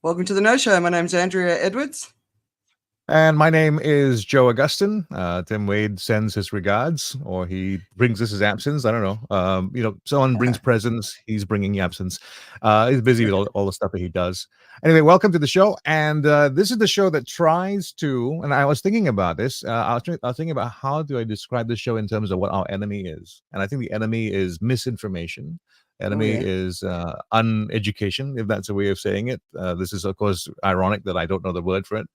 Welcome to the No Show. My name's Andrea Edwards. And my name is Joe Augustin. Tim Wade sends his regards, or he brings us his absence. I don't know. Someone brings presents. He's bringing absence. He's busy with all the stuff that he does. Anyway, welcome to the show. And this is the show that tries to, and I was thinking about this. I was thinking about how do I describe this show in terms of what our enemy is. And I think the enemy is misinformation. Enemy is uneducation, if that's a way of saying it. This is, of course, ironic that I don't know the word for it.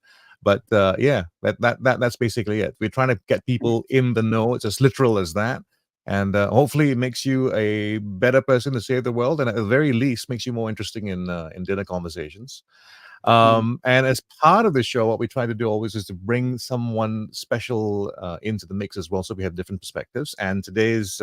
But that's basically it. We're trying to get people in the know. It's as literal as that. And hopefully it makes you a better person to save the world, and at the very least makes you more interesting in dinner conversations. And as part of the show, what we try to do always is to bring someone special into the mix as well, so we have different perspectives. And today's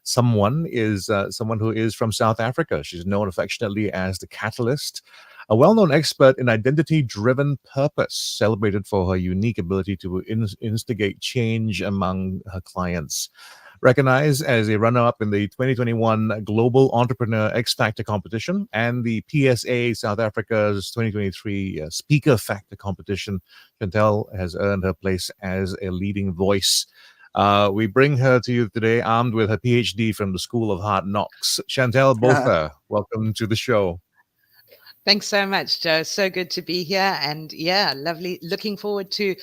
someone is someone who is from South Africa. She's known affectionately as the Catalyst, a well-known expert in identity-driven purpose, celebrated for her unique ability to instigate change among her clients. Recognized as a runner-up in the 2021 Global Entrepreneur X Factor competition and the PSA South Africa's 2023 Speaker Factor competition, Chantel has earned her place as a leading voice. We bring her to you today armed with her PhD from the School of Hard Knocks. Chantel Botha, welcome to the show. Thanks so much, Joe. So good to be here. And yeah, lovely. Looking forward to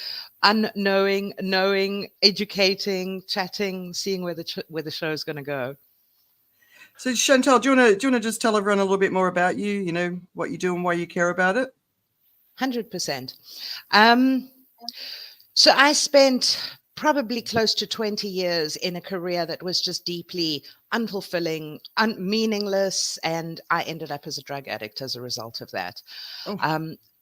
unknowing, knowing, educating, chatting, seeing where the show is going to go. So Chantel, do you want to just tell everyone a little bit more about you, you know, what you do and why you care about it? 100%. So I spent probably close to 20 years in a career that was just deeply unfulfilling, meaningless, and I ended up as a drug addict as a result of that.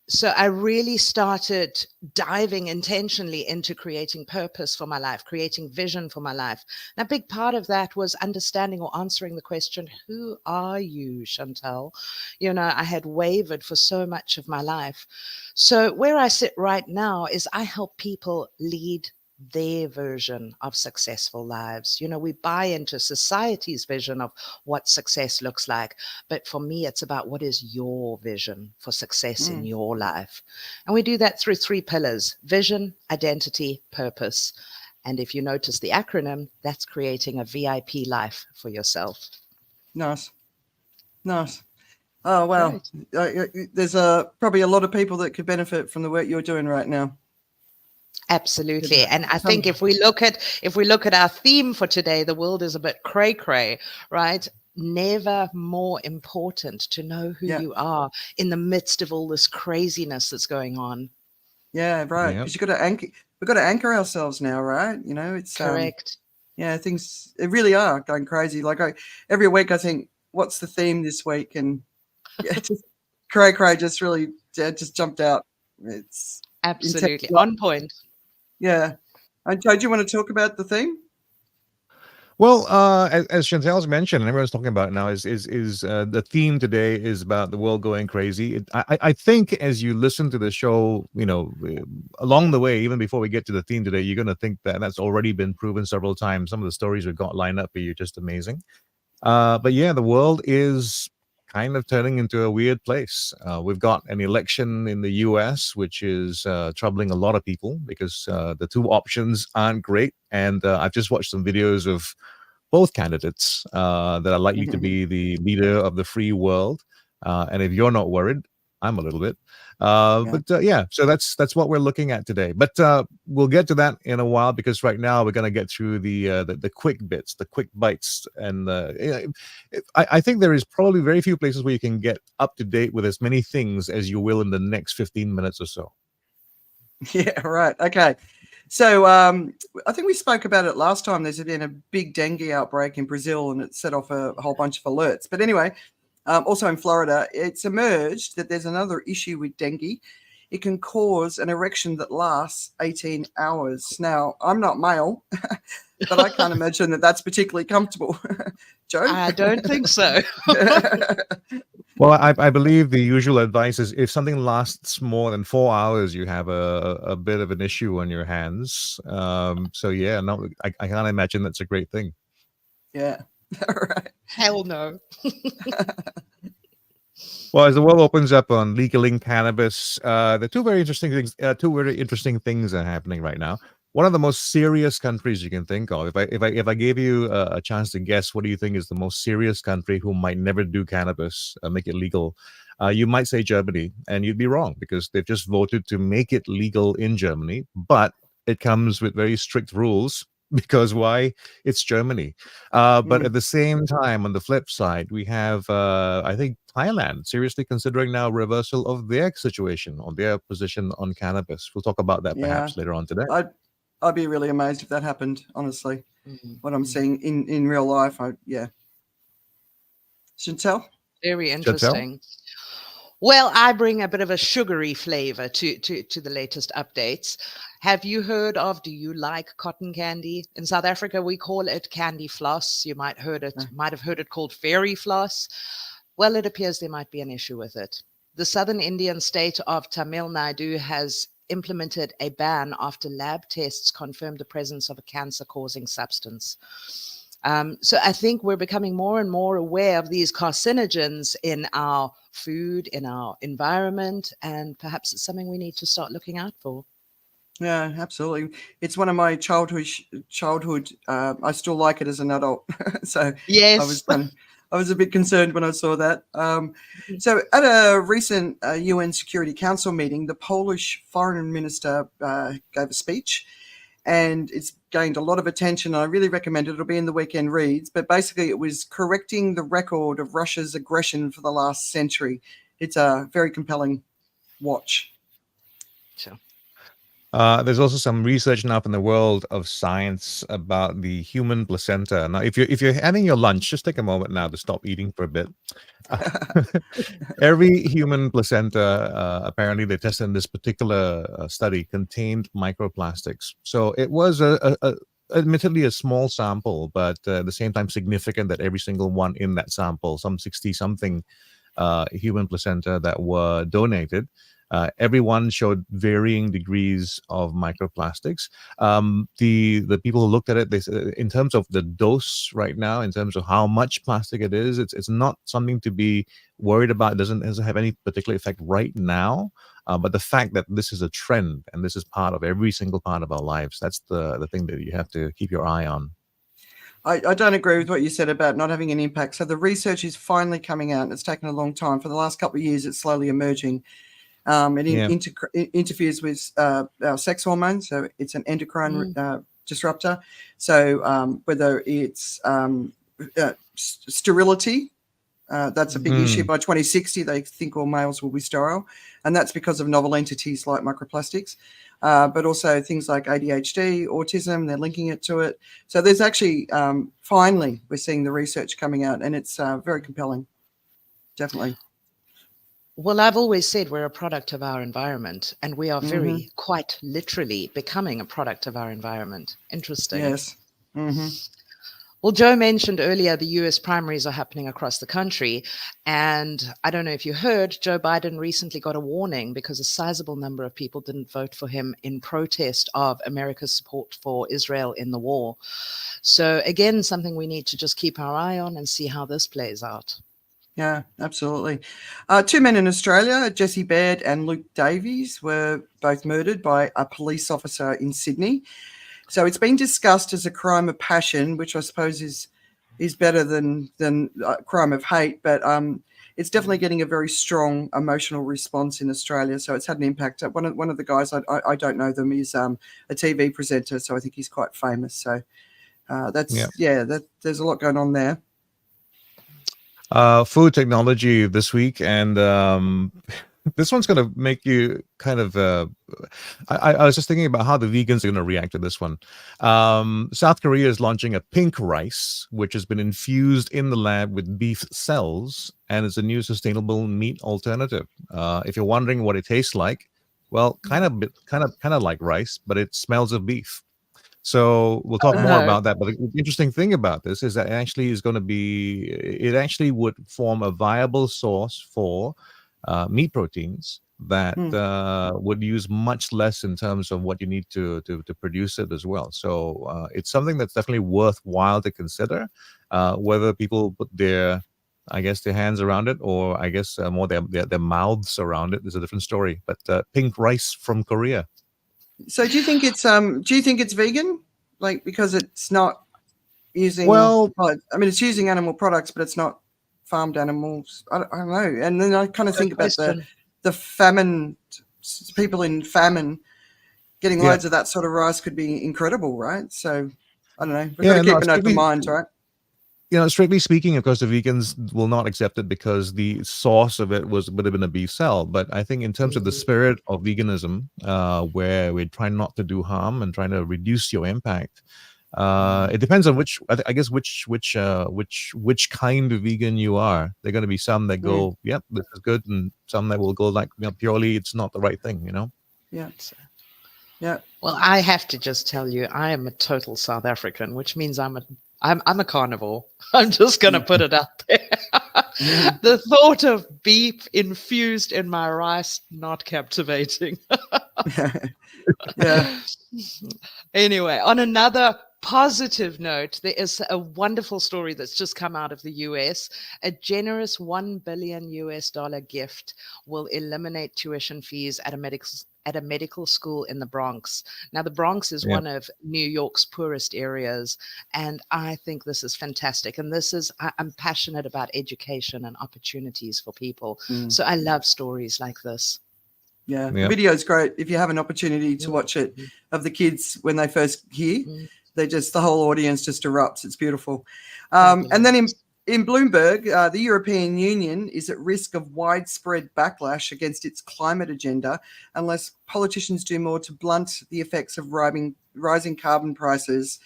So I really started diving intentionally into creating purpose for my life, creating vision for my life. And a big part of that was understanding or answering the question, who are you, Chantel? You know, I had wavered for so much of my life. So where I sit right now is I help people lead their version of successful lives. You know, we buy into society's vision of what success looks like. But for me, it's about what is your vision for success in your life. And we do that through 3 pillars: vision, identity, purpose. And if you notice the acronym, that's creating a VIP life for yourself. Nice. Oh, wow. Right. There's probably a lot of people that could benefit from the work you're doing right now. Absolutely. And I think if we look at our theme for today, the world is a bit cray, right? Never more important to know who you are in the midst of all this craziness that's going on. Yeah, right. Because we've got to anchor ourselves now, right? You know, it's correct. Things really are going crazy. Like every week I think, what's the theme this week? And just cray just really just jumped out. It's absolutely on point. Yeah. And Joe, do you want to talk about the theme? Well, as Chantel's mentioned, and everyone's talking about it now, is the theme today is about the world going crazy. I think as you listen to the show, you know, along the way, even before we get to the theme today, you're going to think that that's already been proven several times. Some of the stories we've got lined up are just amazing. But yeah, the world is kind of turning into a weird place. We've got an election in the US, which is troubling a lot of people because the 2 options aren't great. And I've just watched some videos of both candidates that are likely to be the leader of the free world. And if you're not worried, I'm a little bit. So that's what we're looking at today. But we'll get to that in a while, because right now we're going to get through the quick bits, the quick bites. And I think there is probably very few places where you can get up to date with as many things as you will in the next 15 minutes or so. Yeah, right. Okay. So I think we spoke about it last time. There's been a big dengue outbreak in Brazil, and it set off a whole bunch of alerts. But anyway, also in Florida, it's emerged that there's another issue with dengue. It can cause an erection that lasts 18 hours. Now, I'm not male, but I can't imagine that that's particularly comfortable. Joe? I don't think so. Well, I believe the usual advice is if something lasts more than 4 hours, you have a bit of an issue on your hands. So yeah, no, I can't imagine that's a great thing. Yeah. All right. Hell no. Well, as the world opens up on legaling cannabis, there are two very interesting things. Are happening right now. One of the most serious countries you can think of. If I gave you a chance to guess, what do you think is the most serious country who might never do cannabis, make it legal? You might say Germany, and you'd be wrong because they've just voted to make it legal in Germany, but it comes with very strict rules. Because why? It's Germany. But at the same time, on the flip side, we have, I think, Thailand seriously considering now reversal of their situation or their position on cannabis. We'll talk about that Yeah. perhaps later on today. I'd be really amazed if that happened, honestly. What I'm seeing in real life, Chantel? Very interesting. Well, I bring a bit of a sugary flavor to the latest updates. Have you heard of, do you like cotton candy? In South Africa, we call it candy floss. You might have heard it called fairy floss. Well, it appears there might be an issue with it. The southern Indian state of Tamil Nadu has implemented a ban after lab tests confirmed the presence of a cancer-causing substance. So I think we're becoming more and more aware of these carcinogens in our food, in our environment, and perhaps it's something we need to start looking out for. Yeah, absolutely. It's one of my childhood. I still like it as an adult. So yes, I was a bit concerned when I saw that. So at a recent UN Security Council meeting, the Polish foreign minister gave a speech, and it's gained a lot of attention. I really recommend it. It'll be in the weekend reads. But basically, it was correcting the record of Russia's aggression for the last century. It's a very compelling watch. Sure. There's also some research now in the world of science about the human placenta. Now, if you're having your lunch, just take a moment now to stop eating for a bit. Every human placenta, apparently they tested in this particular study, contained microplastics. So it was admittedly a small sample, but at the same time significant that every single one in that sample, some 60-something human placenta that were donated, everyone showed varying degrees of microplastics. The people who looked at it, they said, in terms of the dose right now, in terms of how much plastic it is, it's not something to be worried about. It doesn't have any particular effect right now. But the fact that this is a trend and this is part of every single part of our lives, that's the thing that you have to keep your eye on. I don't agree with what you said about not having an impact. So the research is finally coming out, and it's taken a long time. For the last couple of years, it's slowly emerging. It interferes with our sex hormones, so it's an endocrine disruptor. So whether it's sterility, that's a big issue. By 2060, they think all males will be sterile, and that's because of novel entities like microplastics, but also things like ADHD, autism, they're linking it to it. So there's actually, finally, we're seeing the research coming out, and it's very compelling, definitely. Well, I've always said we're a product of our environment, and we are very, quite literally becoming a product of our environment. Interesting. Yes. Well, Joe mentioned earlier the US primaries are happening across the country. And I don't know if you heard, Joe Biden recently got a warning because a sizable number of people didn't vote for him in protest of America's support for Israel in the war. So again, something we need to just keep our eye on and see how this plays out. Yeah, absolutely. Two men in Australia, Jesse Baird and Luke Davies, were both murdered by a police officer in Sydney. So it's been discussed as a crime of passion, which I suppose is better than crime of hate, but it's definitely getting a very strong emotional response in Australia. So it's had an impact. One of the guys, I don't know them, is a TV presenter, so I think he's quite famous. So there's a lot going on there. Food technology this week, and this one's going to make you kind of I was just thinking about how the vegans are going to react to this one. South Korea is launching a pink rice, which has been infused in the lab with beef cells, and it's a new sustainable meat alternative. If you're wondering what it tastes like, well, kind of like rice, but it smells of beef. So we'll talk more about that. But the interesting thing about this is that it actually would form a viable source for meat proteins that would use much less in terms of what you need to produce it as well. So it's something that's definitely worthwhile to consider, whether people put their I guess, their hands around it, or I guess more their mouths around it. Is a different story. But pink rice from Korea. So do you think it's vegan? Like, because it's not using, Well, I mean, it's using animal products, but it's not farmed animals. I don't know. And then I kind of think about the famine, people in famine getting loads of that sort of rice could be incredible, right? So I don't know. We've got to keep an open mind, right? Strictly speaking, of course, the vegans will not accept it because the source of it would have been a beef cell. But I think in terms of the spirit of veganism, where we try not to do harm and trying to reduce your impact, it depends on which kind of vegan you are. There are going to be some that go, yep, this is good, and some that will go like, purely it's not the right thing, Yeah. Yeah. Well, I have to just tell you, I am a total South African, which means I'm a carnivore. I'm just going to put it out there. The thought of beef infused in my rice, not captivating. Yeah. Anyway, on another positive note, there is a wonderful story that's just come out of the US. A generous $1 billion gift will eliminate tuition fees at a medical school in the Bronx. Now, the Bronx is one of New York's poorest areas, and I think this is fantastic. And I'm passionate about education and opportunities for people. So I love stories like this. Yeah, the video is great. If you have an opportunity to watch it, of the kids when they first hear, the whole audience just erupts. It's beautiful. And then in Bloomberg, the European Union is at risk of widespread backlash against its climate agenda unless politicians do more to blunt the effects of rising carbon prices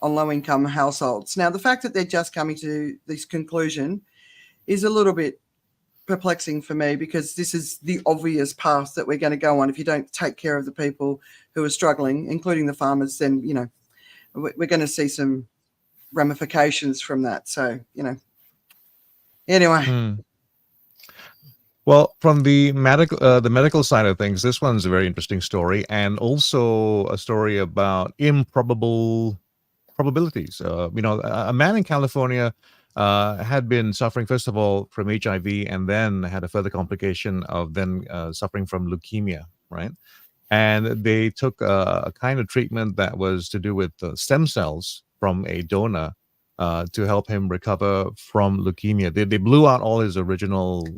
on low-income households. Now, the fact that they're just coming to this conclusion is a little bit perplexing for me, because this is the obvious path that we're going to go on. If you don't take care of the people who are struggling, including the farmers, then, we're going to see some ramifications from that. So, anyway. Well, from the medical side of things, this one's a very interesting story, and also a story about improbable probabilities. A man in California had been suffering, first of all, from HIV, and then had a further complication of then suffering from leukemia, right? And they took a kind of treatment that was to do with stem cells from a donor to help him recover from leukemia. They blew out all his original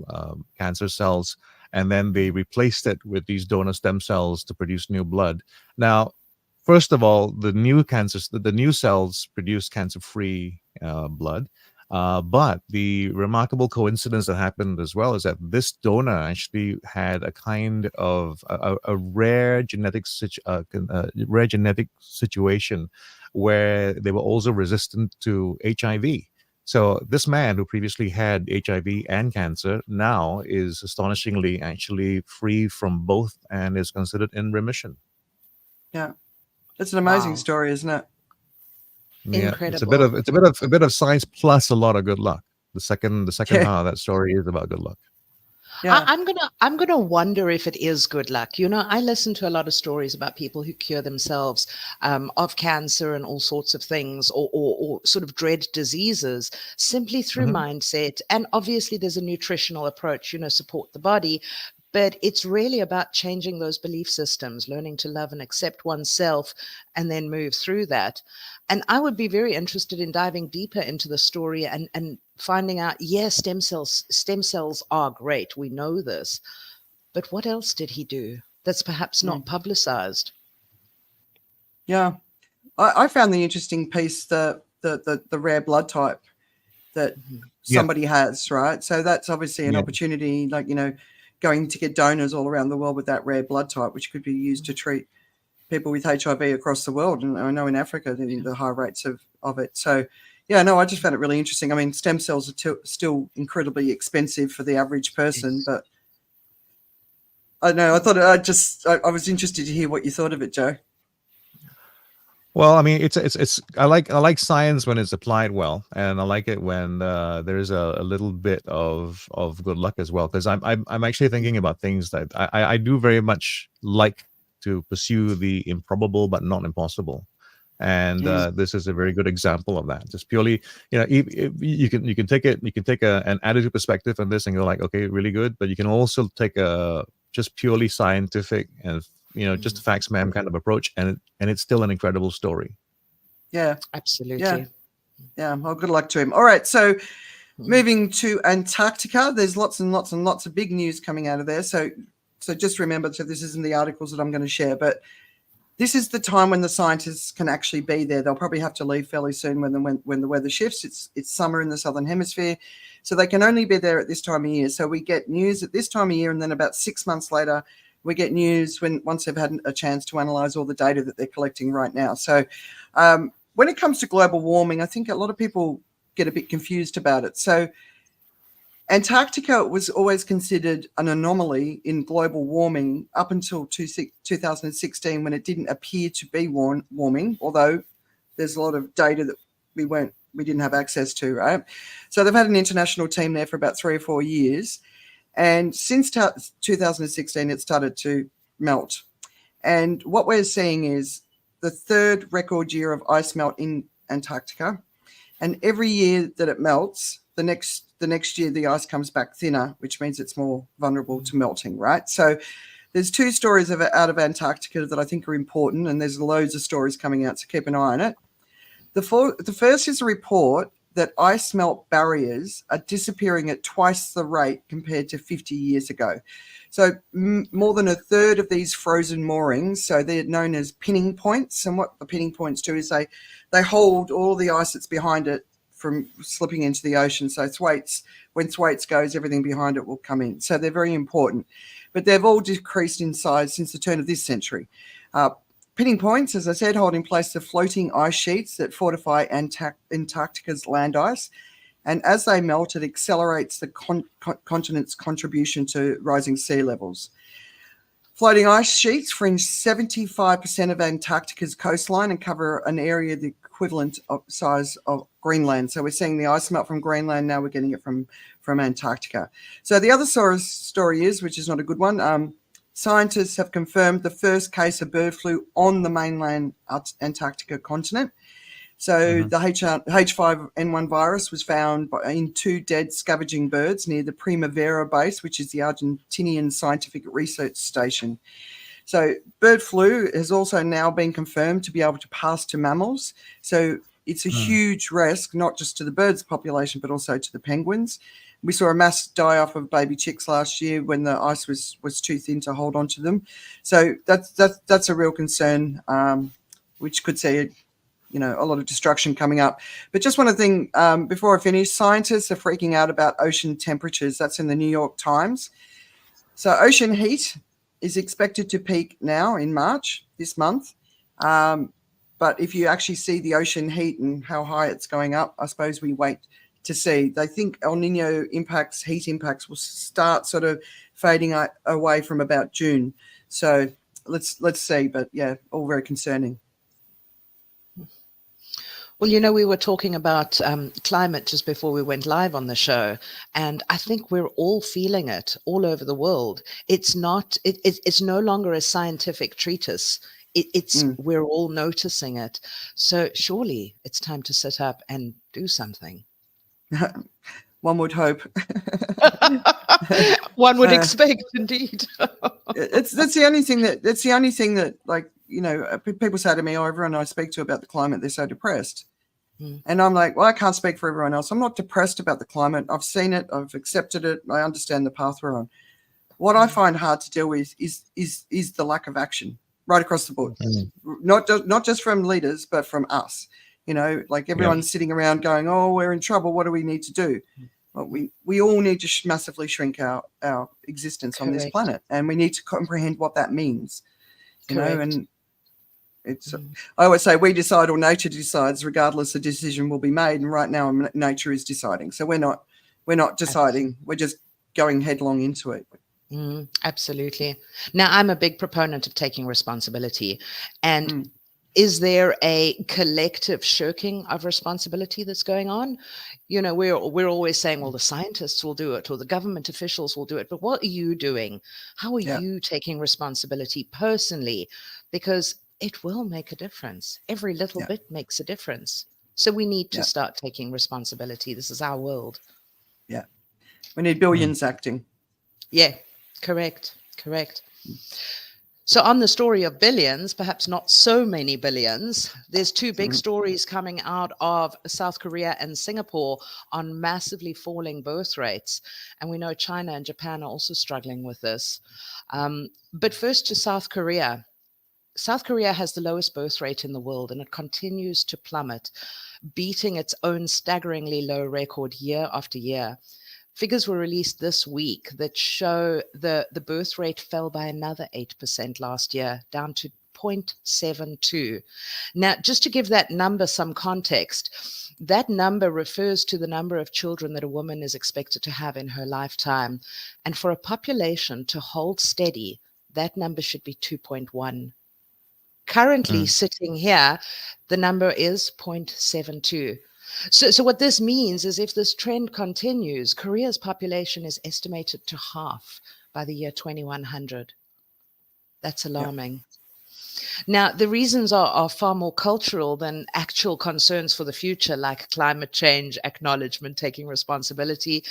cancer cells, and then they replaced it with these donor stem cells to produce new blood. Now, first of all, the new cells produce cancer-free blood. But the remarkable coincidence that happened as well is that this donor actually had a kind of a rare genetic situation where they were also resistant to HIV. So this man who previously had HIV and cancer now is astonishingly actually free from both and is considered in remission. Yeah, it's an amazing story, isn't it? Yeah, Incredible. it's a bit of science plus a lot of good luck. The second half of that story is about good luck. Yeah. I'm gonna wonder if it is good luck. I listen to a lot of stories about people who cure themselves of cancer and all sorts of things, or sort of dread diseases simply through mindset. And obviously, there's a nutritional approach. Support the body. But it's really about changing those belief systems, learning to love and accept oneself, and then move through that. And I would be very interested in diving deeper into the story and finding out, yes, stem cells are great. We know this. But what else did he do that's perhaps not publicized? Yeah. I found the interesting piece, the rare blood type that somebody has, right? So that's obviously an opportunity, like, going to get donors all around the world with that rare blood type, which could be used to treat people with HIV across the world. And I know in Africa, the high rates of it. So, I just found it really interesting. I mean, stem cells are still incredibly expensive for the average person, but I don't know. I was interested to hear what you thought of it, Joe. Well, I mean, I like science when it's applied well, and I like it when there's a little bit of good luck as well. Because I'm actually thinking about things that I do very much like to pursue the improbable but not impossible, And this is a very good example of that. Just purely, you can take an attitude perspective on this and go like, okay, really good. But you can also take a just purely scientific and just a facts ma'am kind of approach, and it's still an incredible story. Yeah, absolutely. Yeah. Well, good luck to him. All right, so moving to Antarctica, there's lots and lots and lots of big news coming out of there. So just remember, so this isn't the articles that I'm going to share, but this is the time when the scientists can actually be there. They'll probably have to leave fairly soon when the weather shifts. It's summer in the southern hemisphere, so they can only be there at this time of year. So we get news at this time of year, and then about 6 months later, we get news once they've had a chance to analyze all the data that they're collecting right now. So when it comes to global warming, I think a lot of people get a bit confused about it. So Antarctica was always considered an anomaly in global warming up until 2016, when it didn't appear to be warming, although there's a lot of data that we didn't have access to, right? So they've had an international team there for about 3 or 4 years. And since 2016, it started to melt. And what we're seeing is the 3rd record year of ice melt in Antarctica. And every year that it melts, the next year the ice comes back thinner, which means it's more vulnerable to melting, right? So there's 2 stories out of Antarctica that I think are important, and there's loads of stories coming out, so keep an eye on it. The first is a report that ice melt barriers are disappearing at twice the rate compared to 50 years ago. So more than a third of these frozen moorings, so they're known as pinning points, and what the pinning points do is they hold all the ice that's behind it from slipping into the ocean. So when Thwaites goes, everything behind it will come in. So they're very important. But they've all decreased in size since the turn of this century. Pinning points, as I said, hold in place the floating ice sheets that fortify Antarctica's land ice. And as they melt, it accelerates the continent's contribution to rising sea levels. Floating ice sheets fringe 75% of Antarctica's coastline and cover an area the equivalent of size of Greenland. So we're seeing the ice melt from Greenland, now we're getting it from Antarctica. So the other story is, which is not a good one, scientists have confirmed the first case of bird flu on the mainland Antarctica continent. So the H5N1 virus was found in 2 dead scavenging birds near the Primavera base, which is the Argentinian scientific research station. So bird flu has also now been confirmed to be able to pass to mammals. So it's a huge risk, not just to the birds population, but also to the penguins. We saw a mass die-off of baby chicks last year when the ice was too thin to hold on to them. So that's a real concern, which could see a lot of destruction coming up. But just one thing before I finish, scientists are freaking out about ocean temperatures. That's in the New York Times. So ocean heat is expected to peak now in March this month. But if you actually see the ocean heat and how high it's going up, I suppose we wait to see. They think El Nino impacts, heat impacts, will start sort of fading away from about June. So let's see. But yeah, all very concerning. Well, we were talking about climate just before we went live on the show, and I think we're all feeling it all over the world. It's no longer a scientific treatise. We're all noticing it. So surely it's time to sit up and do something. One would hope. One would expect, indeed. That's the only thing that like, people say to me, everyone I speak to about the climate, they're so depressed. And I'm like, well, I can't speak for everyone else. I'm not depressed about the climate. I've seen it. I've accepted it. I understand the path we're on. What I find hard to deal with is the lack of action right across the board. Not just from leaders, but from us. Like everyone's sitting around going, oh, we're in trouble. What do we need to do? Well, we all need to massively shrink our existence on this planet, and we need to comprehend what that means. And it's I always say we decide or nature decides. Regardless, a decision will be made, and right now nature is deciding. So we're not deciding. We're just going headlong into it. Absolutely. Now, I'm a big proponent of taking responsibility, and is there a collective shirking of responsibility that's going on? We're always saying, well, the scientists will do it or the government officials will do it. But what are you doing? How are you taking responsibility personally? Because it will make a difference. Every little Yeah. bit makes a difference. So we need to Yeah. start taking responsibility. This is our world. Yeah. We need billions acting. Yeah, correct. So on the story of billions, perhaps not so many billions, there's two big stories coming out of South Korea and Singapore on massively falling birth rates. And we know China and Japan are also struggling with this. But first to South Korea. South Korea has the lowest birth rate in the world, and it continues to plummet, beating its own staggeringly low record year after year. Figures were released this week that show the birth rate fell by another 8% last year, down to 0.72. Now, just to give that number some context, that number refers to the number of children that a woman is expected to have in her lifetime. And for a population to hold steady, that number should be 2.1. Currently sitting here, the number is 0.72. So what this means is if this trend continues, Korea's population is estimated to halve by the year 2100. That's alarming. Now, the reasons are far more cultural than actual concerns for the future, like climate change, acknowledgement, taking responsibility.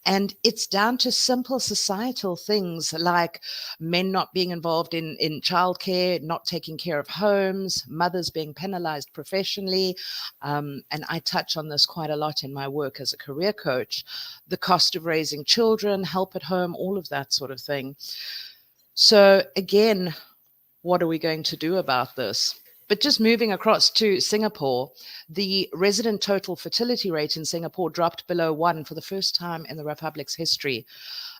And it's down to simple societal things like men not being involved in childcare, not taking care of homes, mothers being penalized professionally. And I touch on this quite a lot in my work as a career coach. The cost of raising children, help at home, all of that sort of thing. So again, what are we going to do about this? But just moving across to Singapore, the resident total fertility rate in Singapore dropped below 1 for the first time in the Republic's history.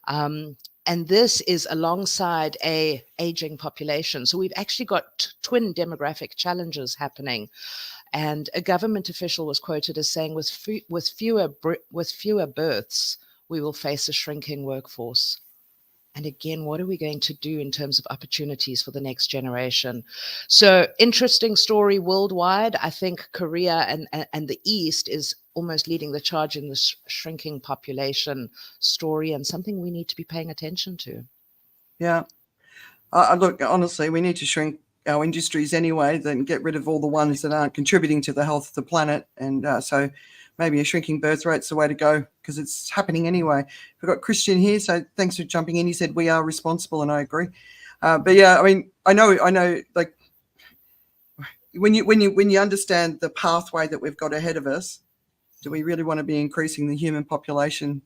And this is alongside a aging population. So we've actually got twin demographic challenges happening. And a government official was quoted as saying, with fewer births, we will face a shrinking workforce. And again, what are we going to do in terms of opportunities for the next generation? So interesting story worldwide. I think Korea and the East is almost leading the charge in this shrinking population story, and something we need to be paying attention to. Yeah. Look, honestly, we need to shrink our industries anyway, then get rid of all the ones that aren't contributing to the health of the planet. And so maybe a shrinking birth rate's the way to go because it's happening anyway. We've got Christian here, so thanks for jumping in. He said we are responsible, and I agree. But yeah, I mean, I know. Like when you understand the pathway that we've got ahead of us, do we really want to be increasing the human population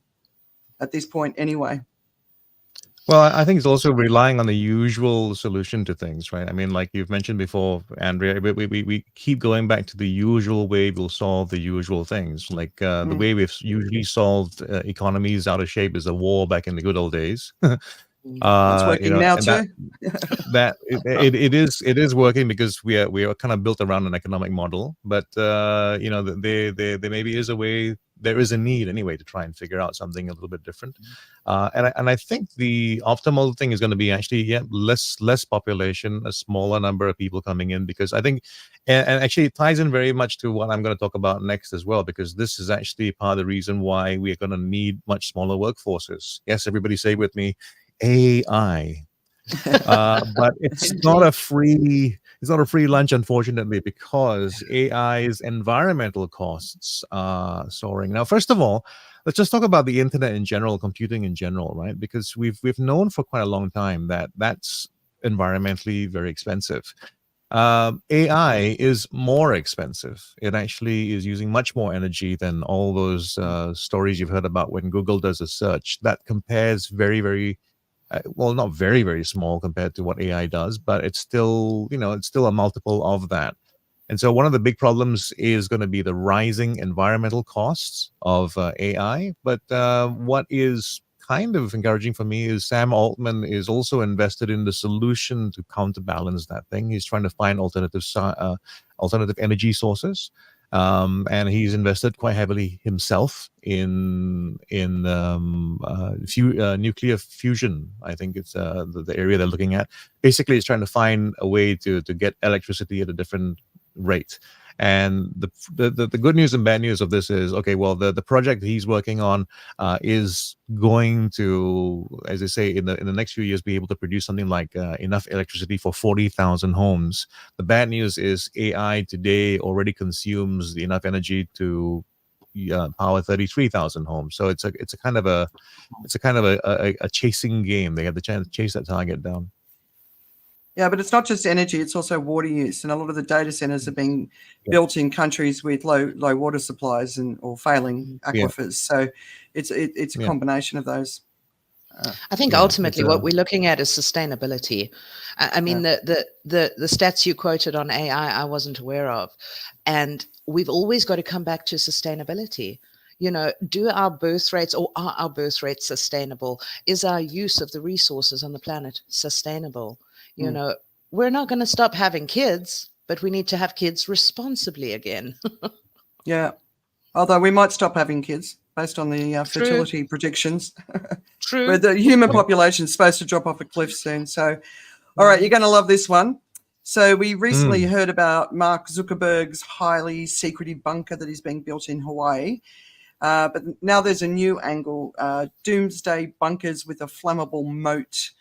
at this point anyway? Well, I think it's also relying on the usual solution to things, right? I mean, like you've mentioned before, Andrea, we keep going back to the usual way we'll solve the usual things. Like the way we've usually solved economies out of shape is a war back in the good old days. It's working now too. It is working because we are kind of built around an economic model, but there maybe is a way. There is a need anyway to try and figure out something a little bit different, and I think the optimal thing is going to be actually less population, a smaller number of people coming in, because I think, and actually it ties in very much to what I'm going to talk about next as well, because this is actually part of the reason why we are going to need much smaller workforces. Yes, everybody say with me, AI. But it's not a free lunch, unfortunately, because AI's environmental costs are soaring. Now, first of all, let's just talk about the internet in general, computing in general, right? Because we've known for quite a long time that that's environmentally very expensive. AI is more expensive. It actually is using much more energy than all those stories you've heard about when Google does a search. That compares very, very well, not very, very small compared to what AI does, but it's still, it's still a multiple of that. And so one of the big problems is going to be the rising environmental costs of AI. But what is kind of encouraging for me is Sam Altman is also invested in the solution to counterbalance that thing. He's trying to find alternative energy sources. And he's invested quite heavily himself in nuclear fusion. I think it's the area they're looking at. Basically, it's trying to find a way to get electricity at a different rate. And the good news and bad news of this is, okay, well, the project he's working on is going to, as I say, in the next few years, be able to produce something like enough electricity for 40,000 homes. The bad news is AI today already consumes enough energy to power 33,000 homes. So it's a kind of a chasing game. They have the chance to chase that target down. Yeah, but it's not just energy; it's also water use, and a lot of the data centers are being built in countries with low water supplies or failing aquifers. So it's a combination of those. I think ultimately what we're looking at is sustainability. I mean, the stats you quoted on AI, I wasn't aware of, and we've always got to come back to sustainability. You know, do our birth rates, or are our birth rates sustainable? Is our use of the resources on the planet sustainable? You know, we're not going to stop having kids, but we need to have kids responsibly again. Yeah. Although we might stop having kids based on the fertility predictions. True. But the human population is supposed to drop off a cliff soon. So, all right, you're going to love this one. So we recently heard about Mark Zuckerberg's highly secretive bunker that is being built in Hawaii. But now there's a new angle, doomsday bunkers with a flammable moat.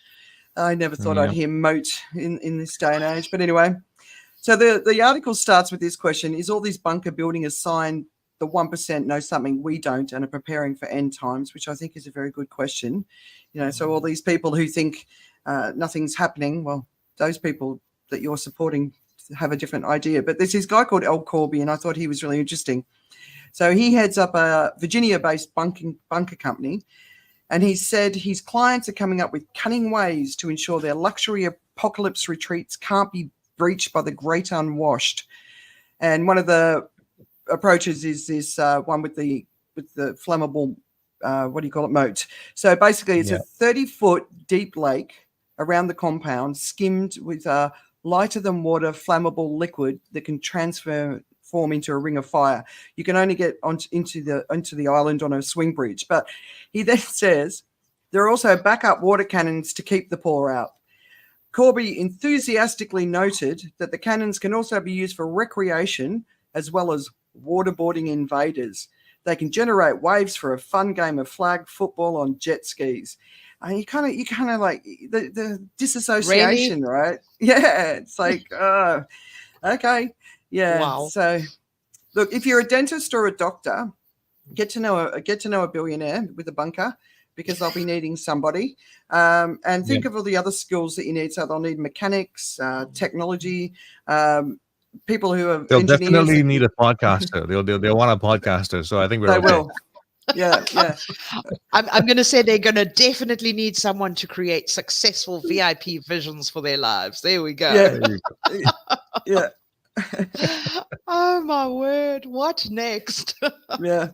I never thought I'd hear moat in this day and age. But anyway, so the article starts with this question: is all this bunker building a sign the 1% know something we don't and are preparing for end times? Which I think is a very good question. You know, so all these people who think nothing's happening, well, those people that you're supporting have a different idea. But there's this guy called Al Corby, and I thought he was really interesting. So he heads up a Virginia-based bunker company. And he said his clients are coming up with cunning ways to ensure their luxury apocalypse retreats can't be breached by the great unwashed. And one of the approaches is this one with the flammable, moat. So basically it's a 30-foot deep lake around the compound, skimmed with a lighter than water flammable liquid that can transform into a ring of fire. You can only get into the island on a swing bridge. But he then says there are also backup water cannons to keep the pour out. Corby enthusiastically noted that the cannons can also be used for recreation as well as waterboarding invaders. They can generate waves for a fun game of flag football on jet skis. And you kind of like the disassociation, really? Right? Yeah, it's like, okay. Yeah. Wow. So, look, if you're a dentist or a doctor, get to know a billionaire with a bunker, because they'll be needing somebody. And think of all the other skills that you need. So they'll need mechanics, technology, people who are. They'll definitely need a podcaster. They'll want a podcaster. So I think they will. Yeah. I'm going to say they're going to definitely need someone to create successful VIP visions for their lives. There we go. Yeah. Oh my word, what next? Yeah.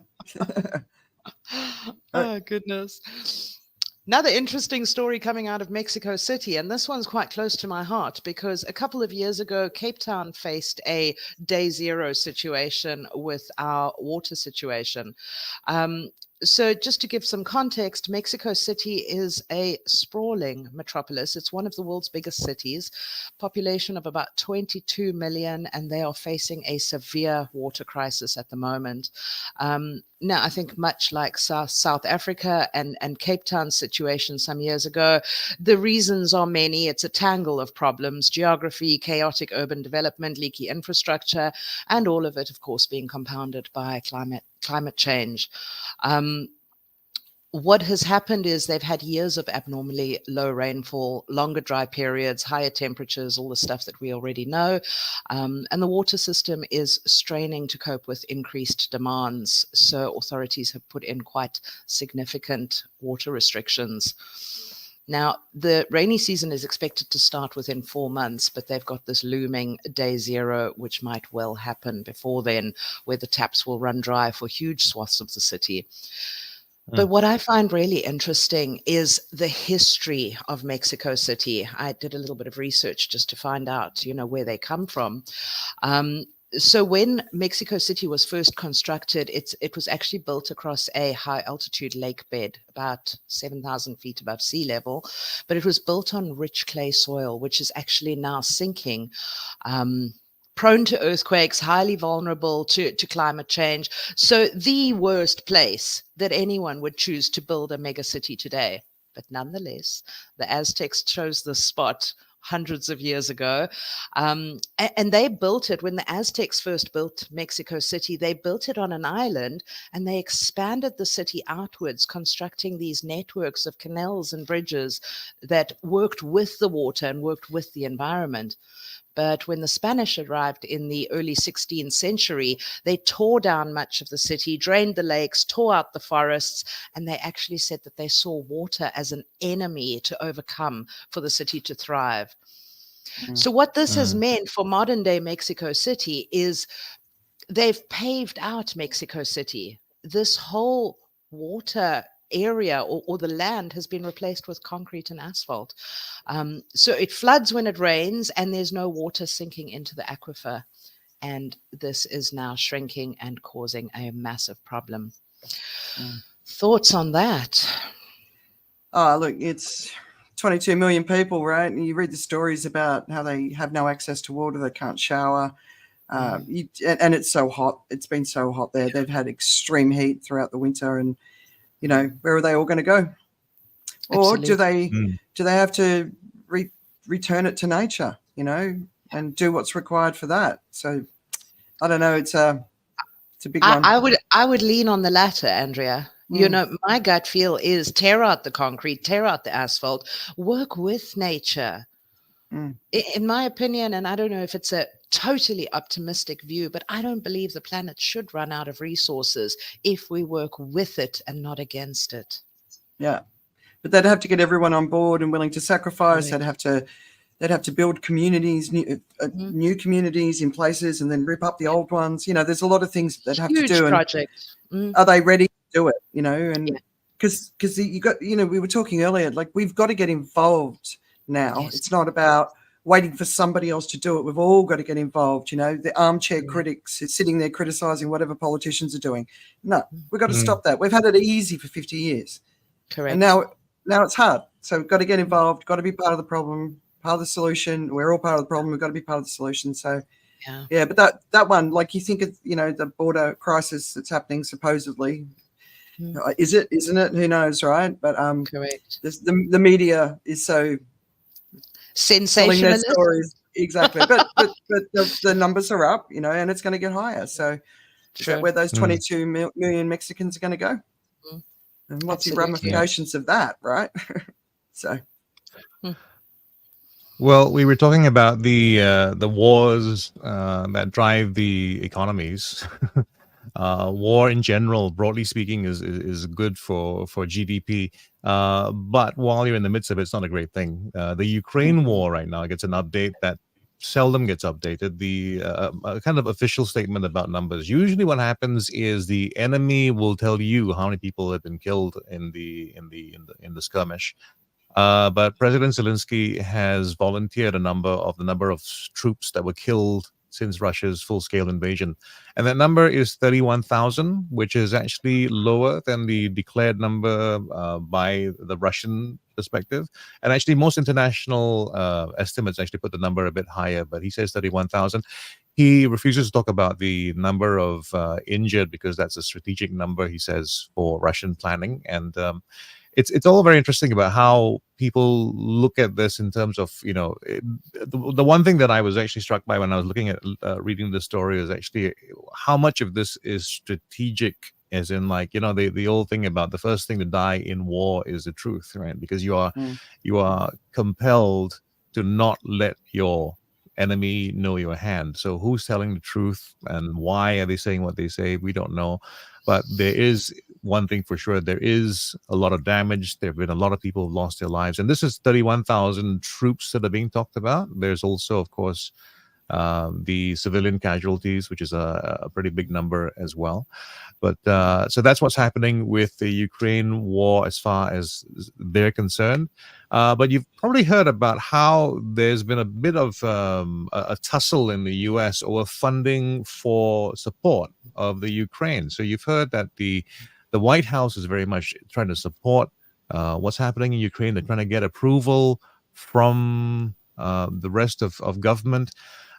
Oh goodness. Another interesting story coming out of Mexico City, and this one's quite close to my heart because a couple of years ago Cape Town faced a day zero situation with our water situation. So just to give some context, Mexico City is a sprawling metropolis. It's one of the world's biggest cities, population of about 22 million, and they are facing a severe water crisis at the moment. Now, I think much like South Africa and Cape Town's situation some years ago, the reasons are many. It's a tangle of problems: geography, chaotic urban development, leaky infrastructure, and all of it, of course, being compounded by climate change. What has happened is they've had years of abnormally low rainfall, longer dry periods, higher temperatures, all the stuff that we already know. And the water system is straining to cope with increased demands. So authorities have put in quite significant water restrictions. Now, the rainy season is expected to start within 4 months, but they've got this looming day zero, which might well happen before then, where the taps will run dry for huge swaths of the city. But what I find really interesting is the history of Mexico City. I did a little bit of research just to find out, where they come from. So when Mexico City was first constructed, it was actually built across a high altitude lake bed, about 7,000 feet above sea level, but it was built on rich clay soil, which is actually now sinking prone to earthquakes, highly vulnerable to climate change. So the worst place that anyone would choose to build a megacity today. But nonetheless, the Aztecs chose this spot hundreds of years ago. And they built it when the Aztecs first built Mexico City. They built it on an island and they expanded the city outwards, constructing these networks of canals and bridges that worked with the water and worked with the environment. But when the Spanish arrived in the early 16th century, they tore down much of the city, drained the lakes, tore out the forests, and they actually said that they saw water as an enemy to overcome for the city to thrive. So what this has meant for modern day Mexico City is they've paved out Mexico City. This whole water area or the land has been replaced with concrete and asphalt. So it floods when it rains and there's no water sinking into the aquifer. And this is now shrinking and causing a massive problem. Thoughts on that? Oh, look, it's 22 million people, right? And you read the stories about how they have no access to water, they can't shower. And it's so hot. It's been so hot there. They've had extreme heat throughout the winter, and where are they all going to go? Or do they have to return it to nature, and do what's required for that? So I don't know. It's a big one. I would lean on the latter, Andrea. My gut feel is tear out the concrete, tear out the asphalt, work with nature. In my opinion, and I don't know if it's a totally optimistic view, but I don't believe the planet should run out of resources if we work with it and not against it. Yeah, but they'd have to get everyone on board and willing to sacrifice. They'd have to build communities, new communities in places, and then rip up the old ones. There's a lot of things that have to do. Project. Are they ready to do it? And because you got, we were talking earlier, like we've got to get involved now. Yes. It's not about waiting for somebody else to do it. We've all got to get involved. The armchair critics sitting there criticizing whatever politicians are doing. No, we've got to stop that. We've had it easy for 50 years. Correct. And now it's hard. So we've got to get involved, got to be part of the problem, part of the solution. We're all part of the problem. We've got to be part of the solution. So, but that one, like you think of, the border crisis that's happening supposedly, is it, isn't it? Who knows, right? But correct. The media is so sensationalist. Stories. Exactly. but the numbers are up, and it's going to get higher. So is that where those 22 million Mexicans are going to go? And what's the ramifications of that, right? So. Well, we were talking about the wars that drive the economies. War in general, broadly speaking, is good for GDP. But while you're in the midst of it, it's not a great thing. The Ukraine war right now gets an update that seldom gets updated. The kind of official statement about numbers. Usually, what happens is the enemy will tell you how many people have been killed in the skirmish. But President Zelensky has volunteered the number of troops that were killed since Russia's full-scale invasion. And that number is 31,000, which is actually lower than the declared number by the Russian perspective. And actually, most international estimates actually put the number a bit higher, but he says 31,000. He refuses to talk about the number of injured because that's a strategic number, he says, for Russian planning. And it's all very interesting about how people look at this in terms of, the one thing that I was actually struck by when I was looking at reading the story is actually how much of this is strategic, as in like, the old thing about the first thing to die in war is the truth, right? Because you are compelled to not let your enemy know your hand. So who's telling the truth and why are they saying what they say? We don't know. But there is one thing for sure. There is a lot of damage. There have been a lot of people who lost their lives. And this is 31,000 troops that are being talked about. There's also, of course, the civilian casualties, which is a pretty big number as well. But so that's what's happening with the Ukraine war as far as they're concerned. But you've probably heard about how there's been a bit of a tussle in the US over funding for support of the Ukraine. So you've heard that the White House is very much trying to support what's happening in Ukraine. They're trying to get approval from the rest of government.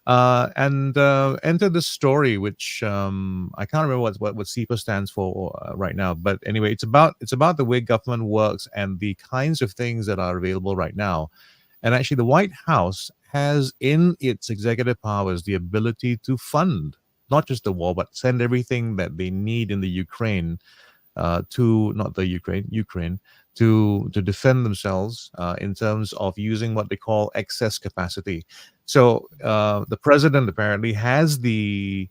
and enter this story, which I can't remember what CEPA stands for right now. But anyway, it's about the way government works and the kinds of things that are available right now. And actually, the White House has in its executive powers the ability to fund not just the war, but send everything that they need in the Ukraine to not the Ukraine to defend themselves in terms of using what they call excess capacity. So the president apparently has the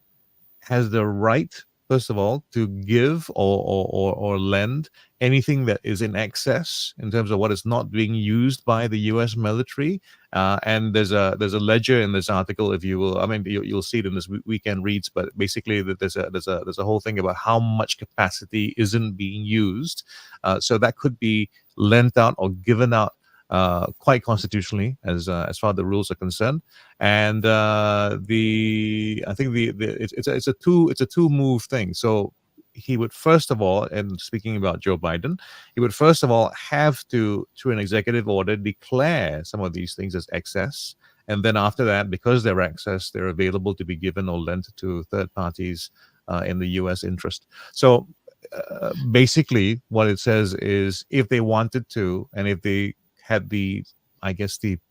right, first of all, to give or lend anything that is in excess in terms of what is not being used by the U.S. military. And there's a ledger in this article, if you will. I mean, you'll see it in this weekend reads, but basically there's a whole thing about how much capacity isn't being used. So that could be lent out or given out quite constitutionally as far as the rules are concerned. And I think it's a two move thing. So he would first of all, and speaking about Joe Biden, he would first of all have to, through an executive order, declare some of these things as excess. And then after that, because they're excess, they're available to be given or lent to third parties in the U.S. interest. So basically, what it says is if they wanted to, and if they had the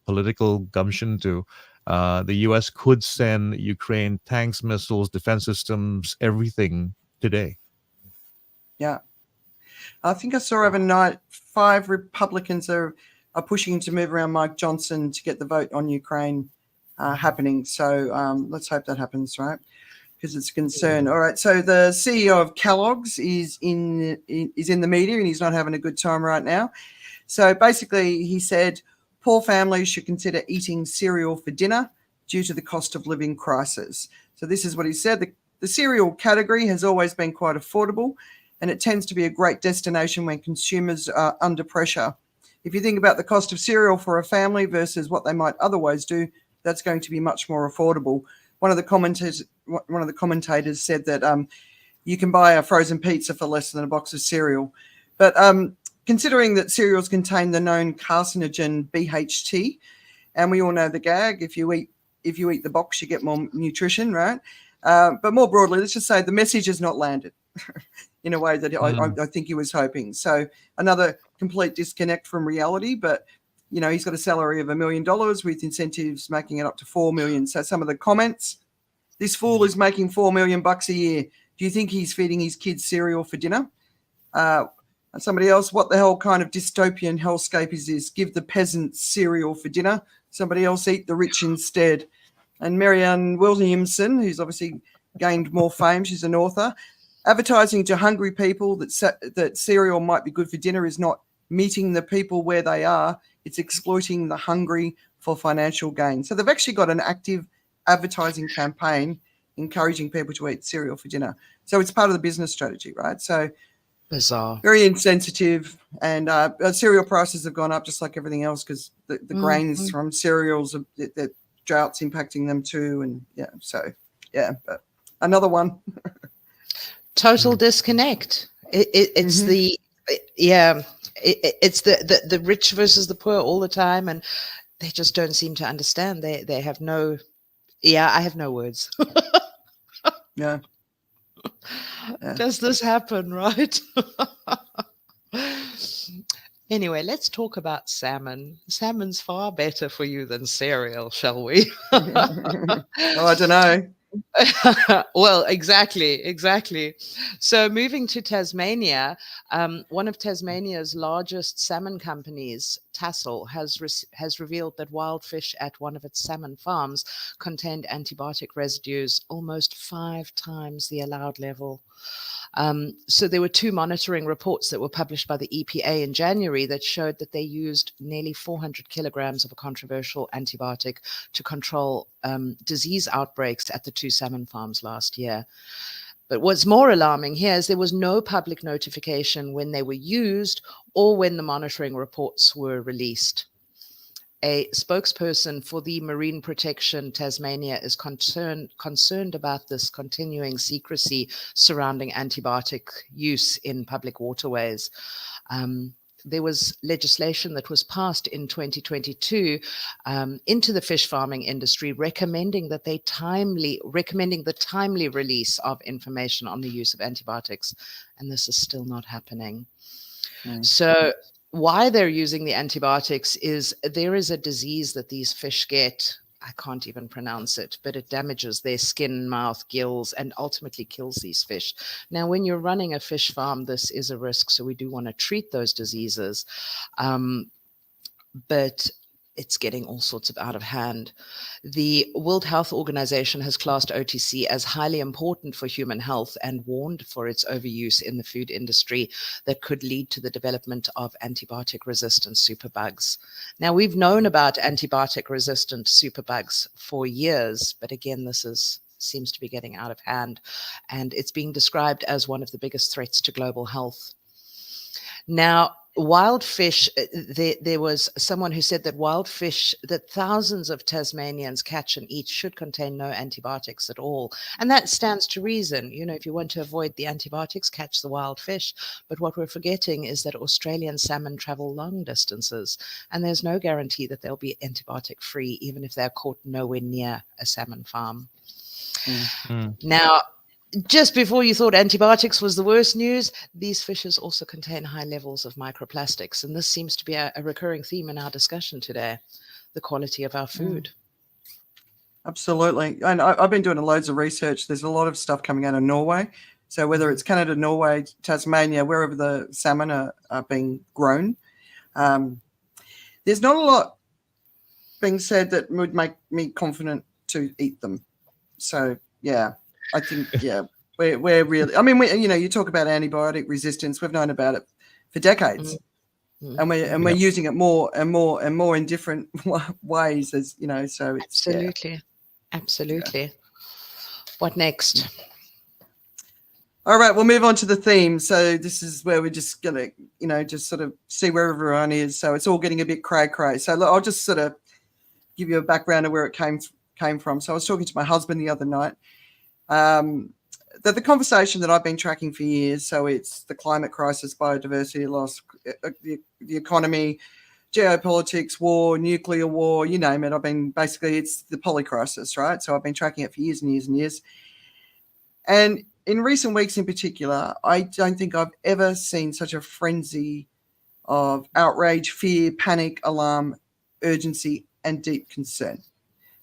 political gumption to, the U.S. could send Ukraine tanks, missiles, defense systems, everything today. Yeah. I think I saw overnight 5 Republicans are pushing to move around Mike Johnson to get the vote on Ukraine happening. So let's hope that happens, right? Because it's a concern. All right. So the CEO of Kellogg's is in the media, and he's not having a good time right now. So basically, he said poor families should consider eating cereal for dinner due to the cost of living crisis. So this is what he said. The cereal category has always been quite affordable, and it tends to be a great destination when consumers are under pressure. If you think about the cost of cereal for a family versus what they might otherwise do, that's going to be much more affordable. One of the commentators said that you can buy a frozen pizza for less than a box of cereal. But considering that cereals contain the known carcinogen BHT, and we all know the gag, if you eat the box, you get more nutrition, right? But more broadly, let's just say the message has not landed in a way that I think he was hoping. So another complete disconnect from reality, but he's got a salary of $1 million with incentives making it up to $4 million. So some of the comments, this fool is making $4 million a year. Do you think he's feeding his kids cereal for dinner? And somebody else, what the hell kind of dystopian hellscape is this? Give the peasants cereal for dinner. Somebody else eat the rich instead. And Marianne Williamson, who's obviously gained more fame, she's an author, advertising to hungry people that cereal might be good for dinner is not meeting the people where they are. It's exploiting the hungry for financial gain. So they've actually got an active advertising campaign encouraging people to eat cereal for dinner. So it's part of the business strategy, right? So bizarre, very insensitive. And cereal prices have gone up just like everything else because the grains from cereals, the drought's impacting them too. And but another one. Total disconnect. It's it's the rich versus the poor all the time, and they just don't seem to understand. They have no. I have no words. Yeah. Does this happen, right? Anyway, let's talk about salmon. Salmon's far better for you than cereal, shall we? Oh, I don't know. Well, exactly. So moving to Tasmania, one of Tasmania's largest salmon companies, Tassel, has revealed that wild fish at one of its salmon farms contained antibiotic residues almost 5 times the allowed level. So there were 2 monitoring reports that were published by the EPA in January that showed that they used nearly 400 kilograms of a controversial antibiotic to control disease outbreaks at the 2 salmon farms last year. But what's more alarming here is there was no public notification when they were used or when the monitoring reports were released. A spokesperson for the Marine Protection Tasmania is concerned about this continuing secrecy surrounding antibiotic use in public waterways. there was legislation that was passed in 2022 into the fish farming industry recommending the timely release of information on the use of antibiotics, and this is still not happening. So why they're using the antibiotics is there is a disease that these fish get. I can't even pronounce it, but it damages their skin, mouth, gills, and ultimately kills these fish. Now, when you're running a fish farm, this is a risk, so we do want to treat those diseases. But it's getting all sorts of out of hand. The World Health Organization has classed OTC as highly important for human health and warned for its overuse in the food industry that could lead to the development of antibiotic-resistant superbugs. Now, we've known about antibiotic-resistant superbugs for years, but again, this seems to be getting out of hand, and it's being described as one of the biggest threats to global health. Now, wild fish, there was someone who said that wild fish that thousands of Tasmanians catch and eat should contain no antibiotics at all. And that stands to reason. You know, if you want to avoid the antibiotics, catch the wild fish. But what we're forgetting is that Australian salmon travel long distances, and there's no guarantee that they'll be antibiotic free, even if they're caught nowhere near a salmon farm. Now, just before you thought antibiotics was the worst news, these fishes also contain high levels of microplastics. And this seems to be a recurring theme in our discussion today, the quality of our food. Absolutely. And I've been doing loads of research. There's a lot of stuff coming out of Norway. So whether it's Canada, Norway, Tasmania, wherever the salmon are being grown, there's not a lot being said that would make me confident to eat them. So, yeah. I think, we're really, I mean, you talk about antibiotic resistance. We've known about it for decades, and we're using it more and more and more in different ways, as you know. So it's absolutely. Yeah. What next? All right, we'll move on to the theme. So this is where we're just gonna, just sort of see where everyone is. So it's all getting a bit cray. So look, I'll just sort of give you a background of where it came from. So I was talking to my husband the other night. The conversation that I've been tracking for years, so it's the climate crisis, biodiversity loss, the economy, geopolitics, war, nuclear war, you name it. It's the polycrisis, right? So I've been tracking it for years and years and years. And in recent weeks in particular, I don't think I've ever seen such a frenzy of outrage, fear, panic, alarm, urgency, and deep concern.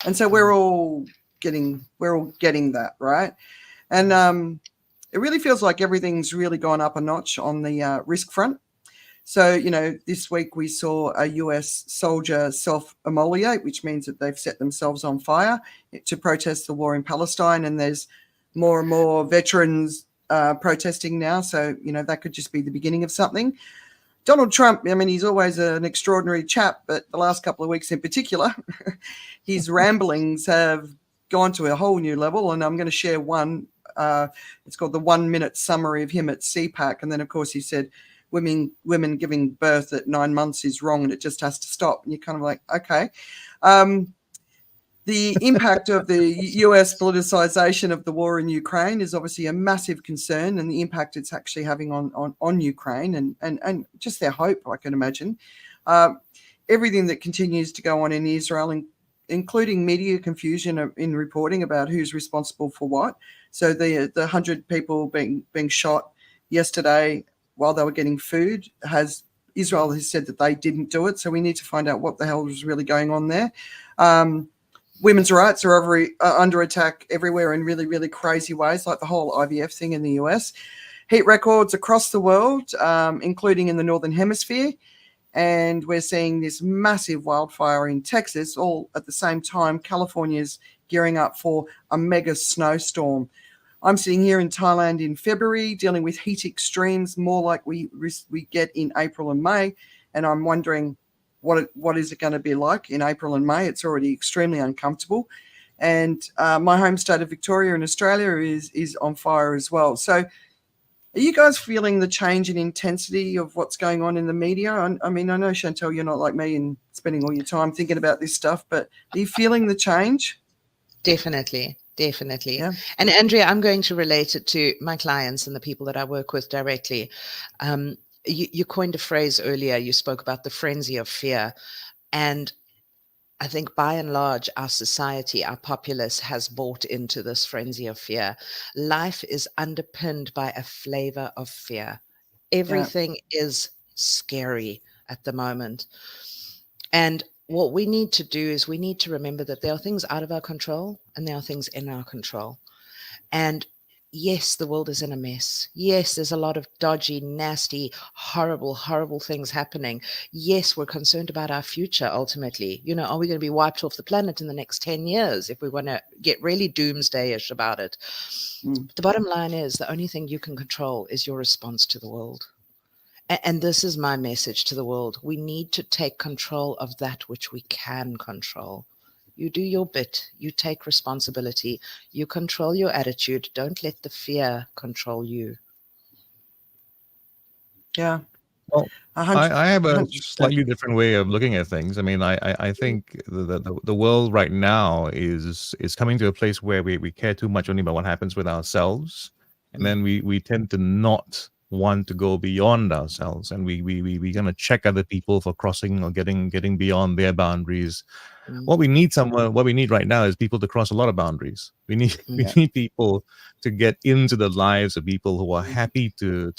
And so we're all getting that, right? And it really feels like everything's really gone up a notch on the risk front. So, this week we saw a US soldier self-immolate, which means that they've set themselves on fire to protest the war in Palestine. And there's more and more veterans protesting now. So, that could just be the beginning of something. Donald Trump, I mean, he's always an extraordinary chap, but the last couple of weeks in particular, his ramblings have gone to a whole new level, and I'm going to share one. It's called the 1 minute summary of him at CPAC, and then of course he said women giving birth at 9 months is wrong and it just has to stop. And you're kind of like, okay. The impact of the US politicization of the war in Ukraine is obviously a massive concern, and the impact it's actually having on Ukraine and just their hope, I can imagine. Everything that continues to go on in Israel, including media confusion in reporting about who's responsible for what. So the 100 people being shot yesterday while they were getting food, Israel has said that they didn't do it. So we need to find out what the hell was really going on there. Women's rights are under attack everywhere in really, really crazy ways, like the whole IVF thing in the US. Heat records across the world, including in the Northern Hemisphere. And we're seeing this massive wildfire in Texas, all at the same time. California's gearing up for a mega snowstorm. I'm sitting here in Thailand in February, dealing with heat extremes, more like we get in April and May. And I'm wondering, what is it going to be like in April and May? It's already extremely uncomfortable. And my home state of Victoria in Australia is on fire as well. So are you guys feeling the change in intensity of what's going on in the media? I mean, I know, Chantal, you're not like me and spending all your time thinking about this stuff, but are you feeling the change? Definitely. Yeah. And Andrea, I'm going to relate it to my clients and the people that I work with directly. you coined a phrase earlier. You spoke about the frenzy of fear. And I think by and large, our society, our populace has bought into this frenzy of fear. Life is underpinned by a flavor of fear. Yeah. Everything is scary at the moment. And what we need to do is we need to remember that there are things out of our control and there are things in our control. And yes, the world is in a mess. Yes, there's a lot of dodgy, nasty, horrible, horrible things happening. Yes, we're concerned about our future ultimately. You know, are we going to be wiped off the planet in the next 10 years if we want to get really doomsday-ish about it? The bottom line is the only thing you can control is your response to the world. And this is my message to the world. We need to take control of that which we can control. You do your bit. You take responsibility. You control your attitude. Don't let the fear control you. Yeah. Well, 100, I have a 100%. slightly different way of looking at things. I mean, I think the world right now is coming to a place where we care too much only about what happens with ourselves, and then we tend to not want to go beyond ourselves, and we gonna check other people for crossing or getting beyond their boundaries. What we need right now is people to cross a lot of boundaries. We Yeah. need people to get into the lives of people who are happy to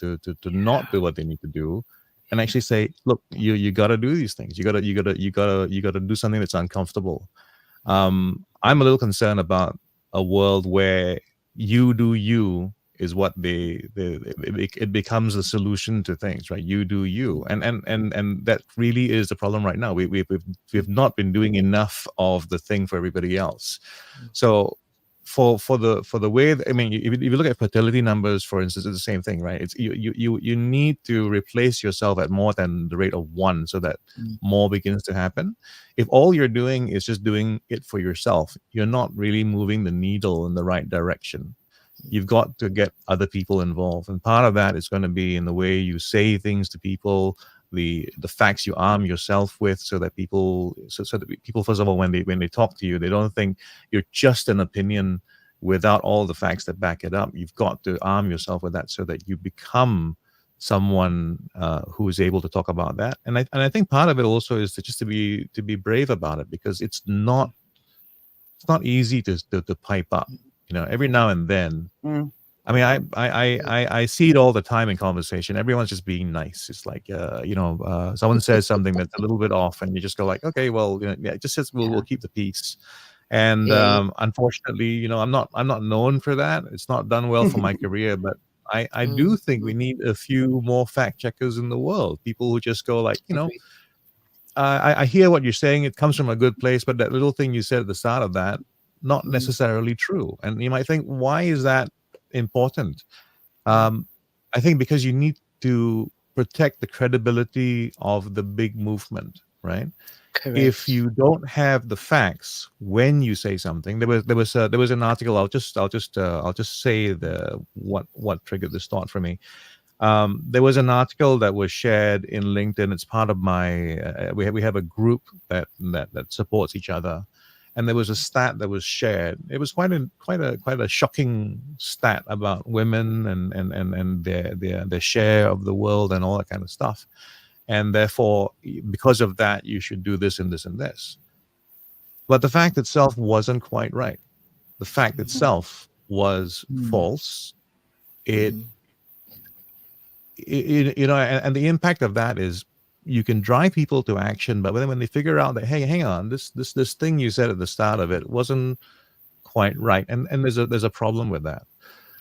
not do what they need to do, and actually say, look, you got to do these things. You got to do something that's uncomfortable. I'm a little concerned about a world where you do you is what it becomes the solution to things, right? You do you, and that really is the problem right now. We've not been doing enough of the thing for everybody else. So for the way I mean, if you look at fertility numbers, for instance, it's the same thing, right? It's you need to replace yourself at more than the rate of 1 so that more begins to happen. If all you're doing is just doing it for yourself, you're not really moving the needle in the right direction. You've got to get other people involved, and part of that is going to be in the way you say things to people, the facts you arm yourself with, so that people first of all, when they talk to you, they don't think you're just an opinion without all the facts that back it up. You've got to arm yourself with that so that you become someone who is able to talk about that. And I think part of it also is to be brave about it, because it's not easy to pipe up. You know, every now and then. I mean, I see it all the time in conversation. Everyone's just being nice. It's like, someone says something that's a little bit off, and you just go like, okay, well, yeah, it just says we'll keep the peace. And unfortunately, I'm not known for that. It's not done well for my career, but I do think we need a few more fact checkers in the world. People who just go like, I hear what you're saying. It comes from a good place, but that little thing you said at the start of that, not necessarily true. And you might think, why is that important? I think because you need to protect the credibility of the big movement, right? Correct. If you don't have the facts when you say something, there was an article. I'll just say what triggered this thought for me. There was an article that was shared in LinkedIn. It's part of my we have a group that supports each other, and there was a stat that was shared. It was quite a shocking stat about women and their share of the world and all that kind of stuff. And therefore, because of that, you should do this and this and this. But the fact itself wasn't quite right. The fact itself was false. And the impact of that is you can drive people to action, but then when they figure out that, hey, hang on, this thing you said at the start of it wasn't quite right, and there's a problem with that.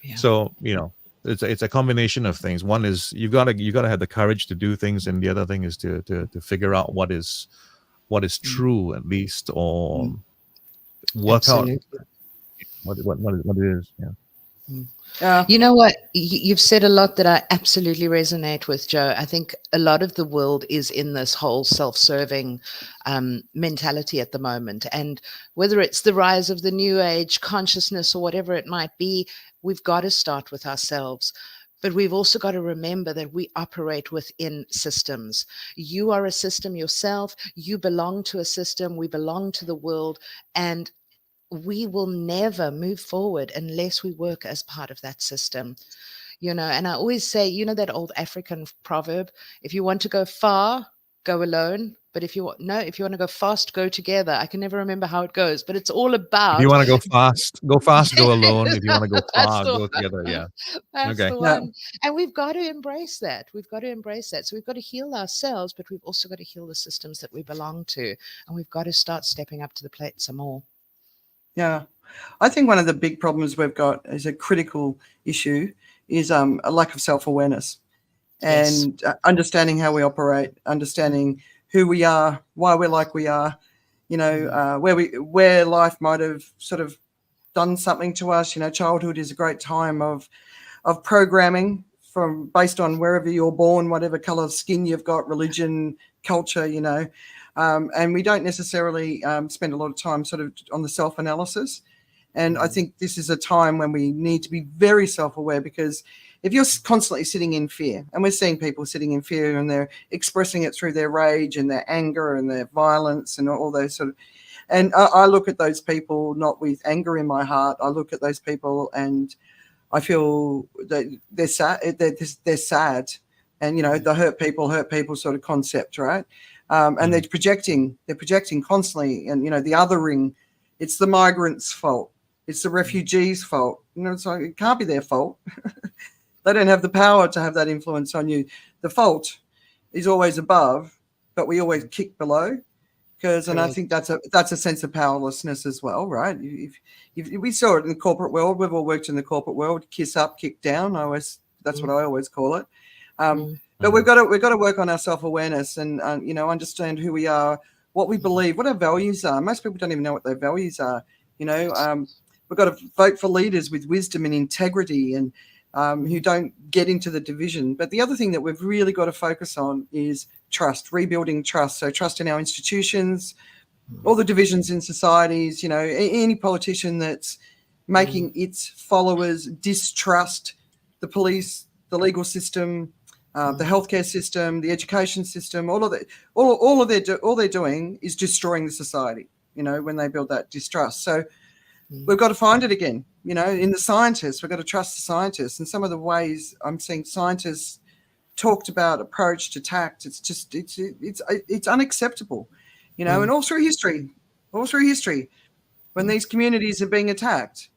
Yeah. So it's a combination of things. One is you got to have the courage to do things, and the other thing is to figure out what is true, at least, or work Absolutely. out what it is. Yeah. You know what? You've said a lot that I absolutely resonate with, Joe. I think a lot of the world is in this whole self-serving mentality at the moment. And whether it's the rise of the new age consciousness or whatever it might be, we've got to start with ourselves. But we've also got to remember that we operate within systems. You are a system yourself. You belong to a system. We belong to the world. And we will never move forward unless we work as part of that system. And I always say, that old African proverb, if you want to go far, go alone. But if you want to go fast, go together. I can never remember how it goes, but it's all If you about want to go fast, go alone. If you want to go that's far, the go together. Yeah. That's Okay. the Yeah. one. And we've got to embrace that. So we've got to heal ourselves, but we've also got to heal the systems that we belong to. And we've got to start stepping up to the plate some more. Yeah. I think one of the big problems we've got is a critical issue is a lack of self-awareness and understanding how we operate, understanding who we are, why we're like we are, where life might have sort of done something to us. Childhood is a great time of programming from based on wherever you're born, whatever color of skin you've got, religion, culture, and we don't necessarily spend a lot of time sort of on the self-analysis. And I think this is a time when we need to be very self-aware, because if you're constantly sitting in fear, and we're seeing people sitting in fear and they're expressing it through their rage and their anger and their violence and all those sort of, and I look at those people not with anger in my heart. I look at those people and I feel that they're sad. They're sad, and the hurt people sort of concept, right? And they're projecting constantly, and the othering. It's the migrants' fault. It's the refugees' fault. It's like, it can't be their fault. They don't have the power to have that influence on you. The fault is always above, but we always kick below. And I think that's a sense of powerlessness as well, right? If we saw it in the corporate world. We've all worked in the corporate world. Kiss up, kick down. That's what I always call it. But we've got to work on our self-awareness and understand who we are, what we believe, what our values are. Most people don't even know what their values are. We've got to vote for leaders with wisdom and integrity, and who don't get into the division. But the other thing that we've really got to focus on is trust, rebuilding trust. So trust in our institutions, all the divisions in societies, any politician that's making its followers distrust the police, the legal system, the healthcare system, the education system, all they're doing is destroying the society, when they build that distrust. So we've got to find it again, in the scientists. We've got to trust the scientists. And some of the ways I'm seeing scientists talked about approach to tact, it's unacceptable, and all through history, when these communities are being attacked,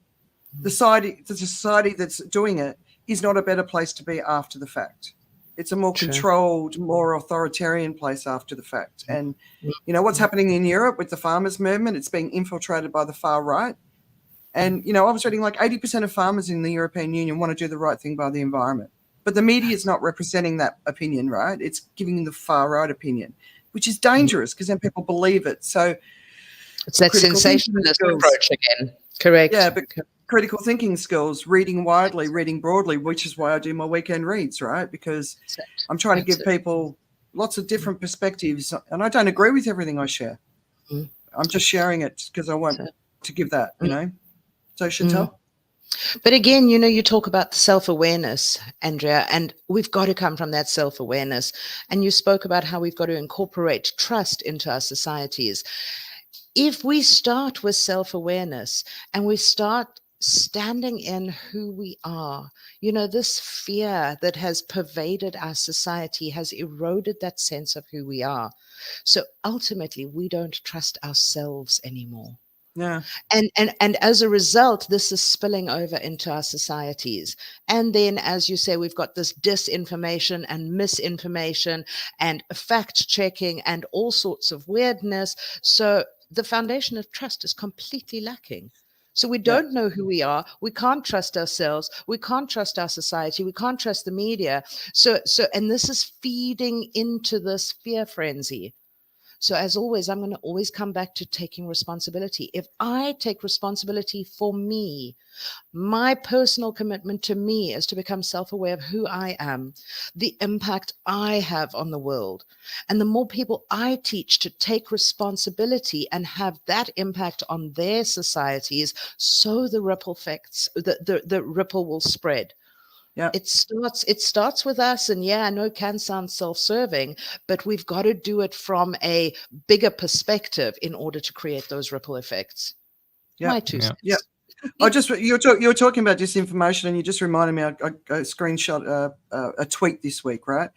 the society that's doing it is not a better place to be after the fact. It's a more controlled, more authoritarian place after the fact. And, what's happening in Europe with the farmers' movement, it's being infiltrated by the far right. And, I was reading like 80% of farmers in the European Union want to do the right thing by the environment. But the media is not representing that opinion, right? It's giving the far right opinion, which is dangerous because then people believe it. So it's that sensationalist approach again. Correct. Yeah, but critical thinking skills, reading widely, reading broadly, which is why I do my weekend reads, right? Because I'm trying to give people lots of different perspectives, and I don't agree with everything I share. I'm just sharing it because I want to give that, So Chantal? But again, you talk about self-awareness, Andrea, and we've got to come from that self-awareness. And you spoke about how we've got to incorporate trust into our societies. If we start with self-awareness and we start standing in who we are, this fear that has pervaded our society has eroded that sense of who we are. So ultimately, we don't trust ourselves anymore. Yeah. And as a result, this is spilling over into our societies. And then, as you say, we've got this disinformation and misinformation and fact checking and all sorts of weirdness. So the foundation of trust is completely lacking. So we don't know who we are. We can't trust ourselves. We can't trust our society. We can't trust the media. And this is feeding into this fear frenzy. So as always, I'm going to always come back to taking responsibility. If I take responsibility for me, my personal commitment to me is to become self-aware of who I am, the impact I have on the world. And the more people I teach to take responsibility and have that impact on their societies, so the ripple effects, the ripple will spread. Yeah. It starts with us, and I know it can sound self-serving, but we've got to do it from a bigger perspective in order to create those ripple effects. Yeah. My two cents. Yeah. you're talking about disinformation, and you just reminded me. I screenshot a tweet this week, right?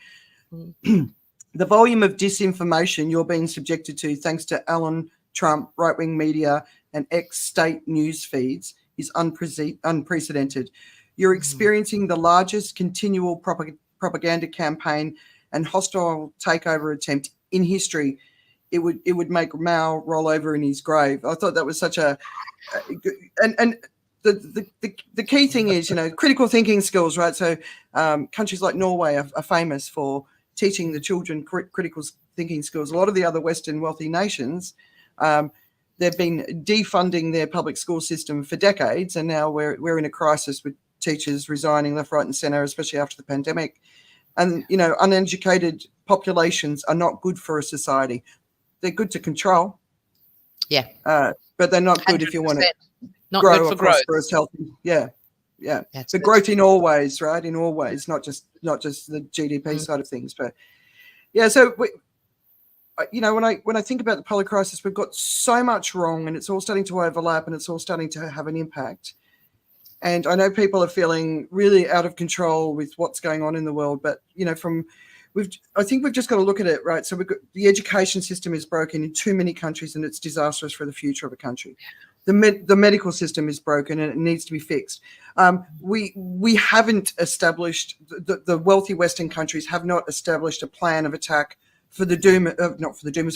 The volume of disinformation you're being subjected to, thanks to Alan Trump, right-wing media, and ex-state news feeds, is unprecedented. You're experiencing the largest continual propaganda campaign and hostile takeover attempt in history. It would make Mao roll over in his grave. I thought that was such a and the key thing is, critical thinking skills, right? So countries like Norway are famous for teaching the children critical thinking skills. A lot of the other Western wealthy nations, they've been defunding their public school system for decades, and now we're in a crisis with teachers resigning left, right, and centre, especially after the pandemic. And uneducated populations are not good for a society. They're good to control, but they're not good 100%. If you want to grow a prosperous, healthy. That's but growth in all ways, right? In all ways, not just the GDP side of things, but So when I think about the poly crisis, we've got so much wrong, and it's all starting to overlap, and it's all starting to have an impact. And I know people are feeling really out of control with what's going on in the world, but I think we've just got to look at it, right? So the education system is broken in too many countries, and it's disastrous for the future of a country. The medical system is broken, and it needs to be fixed. We haven't established, the wealthy Western countries have not established a plan of attack for the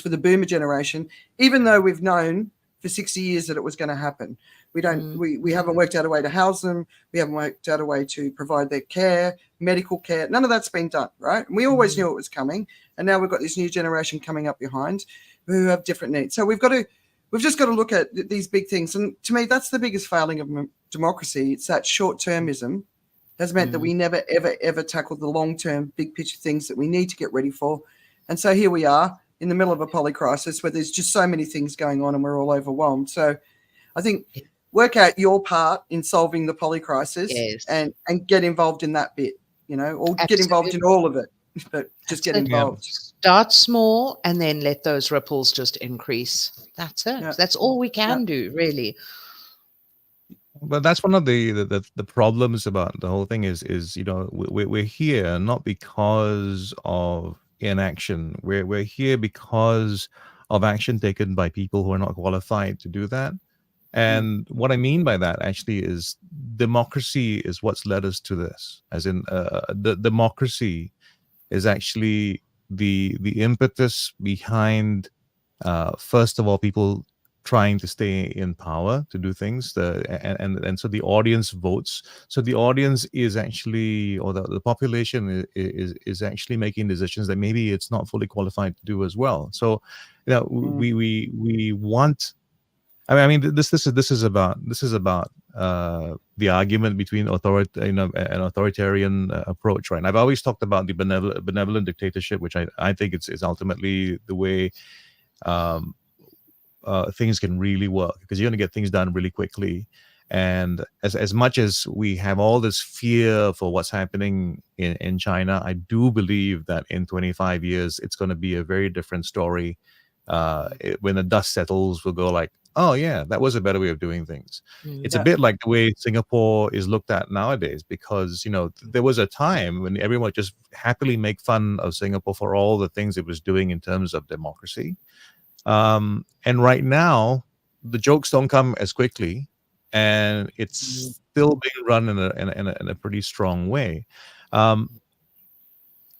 for the boomer generation, even though we've known for 60 years that it was going to happen. We haven't worked out a way to house them. We haven't worked out a way to provide their care, medical care. None of that's been done, right? And we always knew it was coming, and now we've got this new generation coming up behind who have different needs. So we've just got to look at these big things. And to me, that's the biggest failing of democracy. It's that short-termism has meant that we never, ever, ever tackle the long-term, big picture things that we need to get ready for. And so here we are in the middle of a poly crisis where there's just so many things going on and we're all overwhelmed. So I think work out your part in solving the poly crisis and get involved in that bit, or Absolutely. Get involved in all of it, but just get involved. Start small and then let those ripples just increase. That's it. That's all we can do, really. But that's one of the problems about the whole thing is we're here not because of inaction. We're here because of action taken by people who are not qualified to do that. And what I mean by that actually is democracy is what's led us to this. As in, the democracy is actually the impetus behind, first of all, people trying to stay in power to do things. And so the audience votes. So the audience is actually, or the population is actually making decisions that maybe it's not fully qualified to do as well. So, we want. I mean, this is about the argument between an authoritarian approach, right? And I've always talked about the benevolent dictatorship, which I think it's ultimately the way things can really work, because you're going to get things done really quickly. And as much as we have all this fear for what's happening in China, I do believe that in 25 years it's going to be a very different story. When the dust settles, we'll go like, oh yeah, that was a better way of doing things. It's a bit like the way Singapore is looked at nowadays, because there was a time when everyone just happily make fun of Singapore for all the things it was doing in terms of democracy. And right now, the jokes don't come as quickly, and it's still being run in a pretty strong way.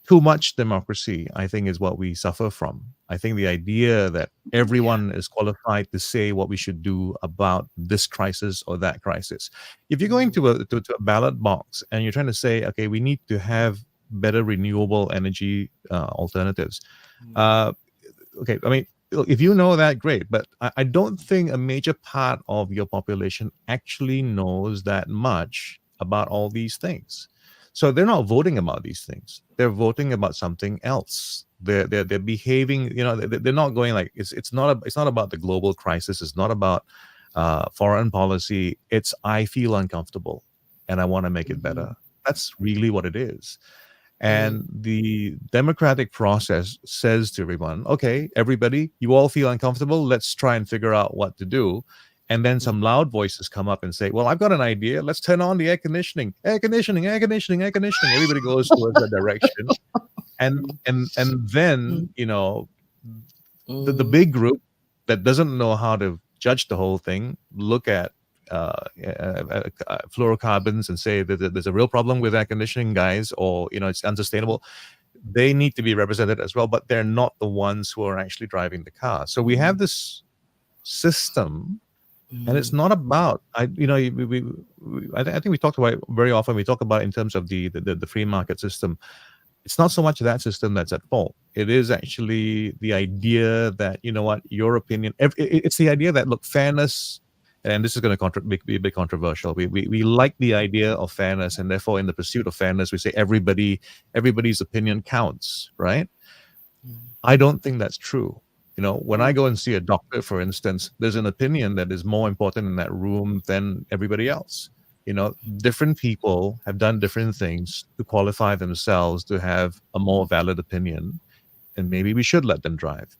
Too much democracy, I think, is what we suffer from. I think the idea that everyone is qualified to say what we should do about this crisis or that crisis. If you're going to a ballot box and you're trying to say, okay, we need to have better renewable energy alternatives. Okay, I mean, if you know that, great. But I don't think a major part of your population actually knows that much about all these things. So they're not voting about these things. They're voting about something else. They're behaving. They're not going like it's not about the global crisis. It's not about foreign policy. It's I feel uncomfortable and I want to make it better. That's really what it is. And the democratic process says to everyone, okay, everybody, you all feel uncomfortable. Let's try and figure out what to do. And then some loud voices come up and say, well, I've got an idea. Let's turn on the air conditioning. Air conditioning, air conditioning, air conditioning. Everybody goes towards that direction. And then, you know, the big group that doesn't know how to judge the whole thing look at fluorocarbons and say that there's a real problem with air conditioning, guys, or, you know, it's unsustainable. They need to be represented as well, but they're not the ones who are actually driving the car. So we have this system, and it's not about, I think we talked about it very often. We talk about in terms of the free market system. It's not so much that system that's at fault. It is actually the idea that, you know what, your opinion, it's the idea that, look, fairness, and this is going to be a bit controversial. We like the idea of fairness, and therefore in the pursuit of fairness, we say everybody's opinion counts, right? I don't think that's true. You know, when I go and see a doctor, for instance, there's an opinion that is more important in that room than everybody else. You know, different people have done different things to qualify themselves to have a more valid opinion, and maybe we should let them drive.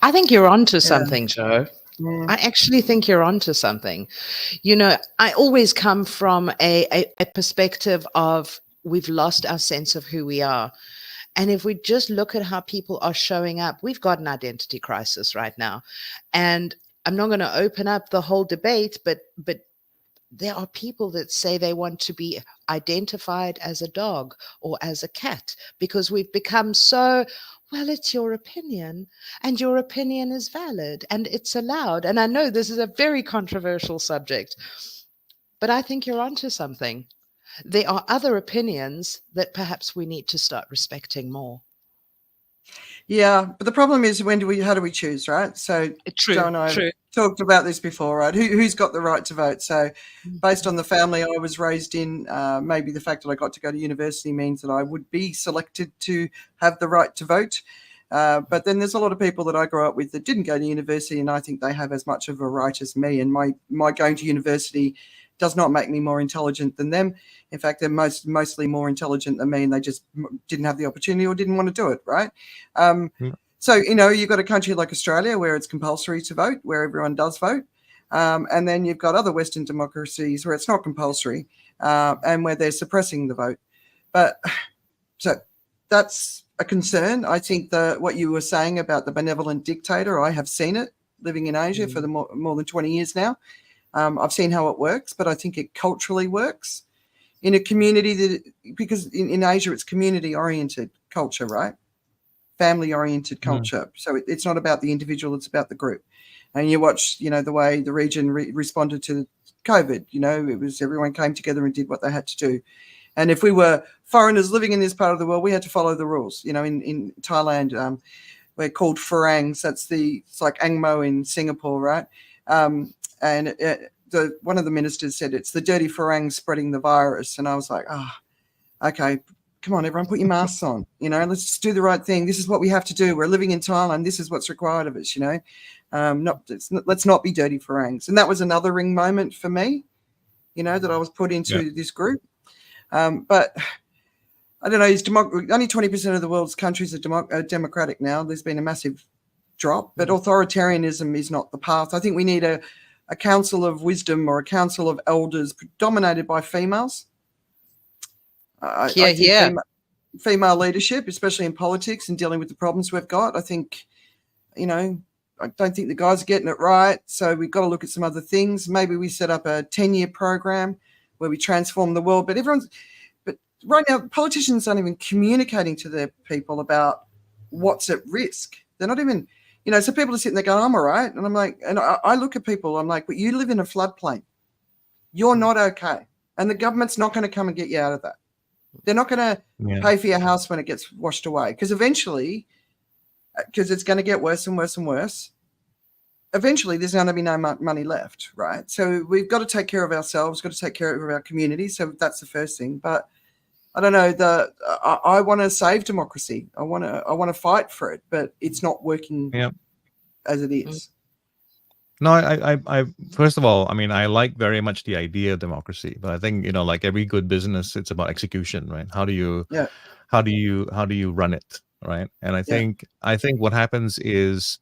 I think you're onto something, Joe. I actually think you're onto something. You know, I always come from a perspective of we've lost our sense of who we are. And if we just look at how people are showing up, we've got an identity crisis right now. And I'm not going to open up the whole debate, but there are people that say they want to be identified as a dog or as a cat because we've become so, well, it's your opinion and your opinion is valid and it's allowed. And I know this is a very controversial subject, but I think you're onto something. There are other opinions that perhaps we need to start respecting more. Yeah, but the problem is how do we choose, right? So Joe and I talked about this before, right? Who's got the right to vote? So based on the family I was raised in, maybe the fact that I got to go to university means that I would be selected to have the right to vote. But then there's a lot of people that I grew up with that didn't go to university, and I think they have as much of a right as me. And my going to university does not make me more intelligent than them. In fact, they're mostly more intelligent than me, and they just didn't have the opportunity or didn't want to do it, right? So, you know, you've got a country like Australia where it's compulsory to vote, where everyone does vote. And then you've got other Western democracies where it's not compulsory and where they're suppressing the vote. But so that's a concern. I think that what you were saying about the benevolent dictator, I have seen it living in Asia for the more than 20 years now. I've seen how it works, but I think it culturally works in a community because in Asia, it's community-oriented culture, right? Family-oriented culture. So it's not about the individual, it's about the group. And you watch, you know, the way the region responded to COVID, you know, it was everyone came together and did what they had to do. And if we were foreigners living in this part of the world, we had to follow the rules. You know, in Thailand, we're called Farangs. It's like Angmo in Singapore, right? And one of the ministers said it's the dirty Farangs spreading the virus. And I was like, okay, come on, everyone, put your masks on. You know, let's just do the right thing. This is what we have to do. We're living in Thailand. This is what's required of us, you know. Let's not be dirty Farangs. And that was another ring moment for me, you know, that I was put into this group. But I don't know, only 20% of the world's countries are democratic now. There's been a massive drop, but authoritarianism is not the path. I think we need a council of wisdom or a council of elders dominated by females. Female leadership, especially in politics and dealing with the problems we've got. I think, you know, I don't think the guys are getting it right. So we've got to look at some other things. Maybe we set up a 10-year program where we transform the world. But right now, politicians aren't even communicating to their people about what's at risk. They're not even, you know, so people are sitting there going, I'm all right. And I'm like, and I look at people, I'm like, but you live in a floodplain. You're not okay. And the government's not going to come and get you out of that. They're not going to pay for your house when it gets washed away, because eventually, because it's going to get worse and worse and worse, eventually there's going to be no money left, right? So we've got to take care of ourselves, got to take care of our community. So that's the first thing. But I don't know, I want to save democracy. I want to fight for it, but it's not working as it is. No, I first of all, I mean, I like very much the idea of democracy, but I think, you know, like every good business, it's about execution, right? How do you run it, right? And I think what happens is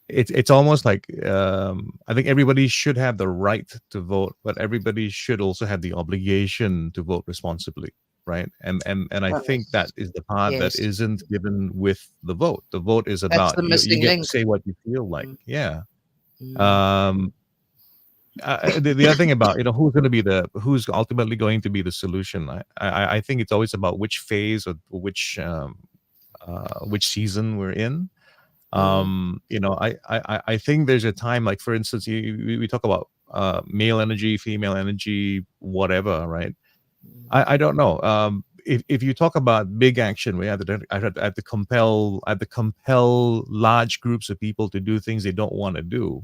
it's almost like I think everybody should have the right to vote, but everybody should also have the obligation to vote responsibly, right? And I Uh, think that is the part that Yes, isn't given with the vote. The vote is that's about the you missing get to link. say what you feel like. Mm, Yeah. mm, Um, the other thing about who's going to be who's ultimately going to be the solution. I think it's always about which phase or which season we're in. mm, I think there's a time, like for instance, we talk about male energy, female energy, whatever, right? mm, I don't know. If you talk about big action, we have to compel large groups of people to do things they don't want to do.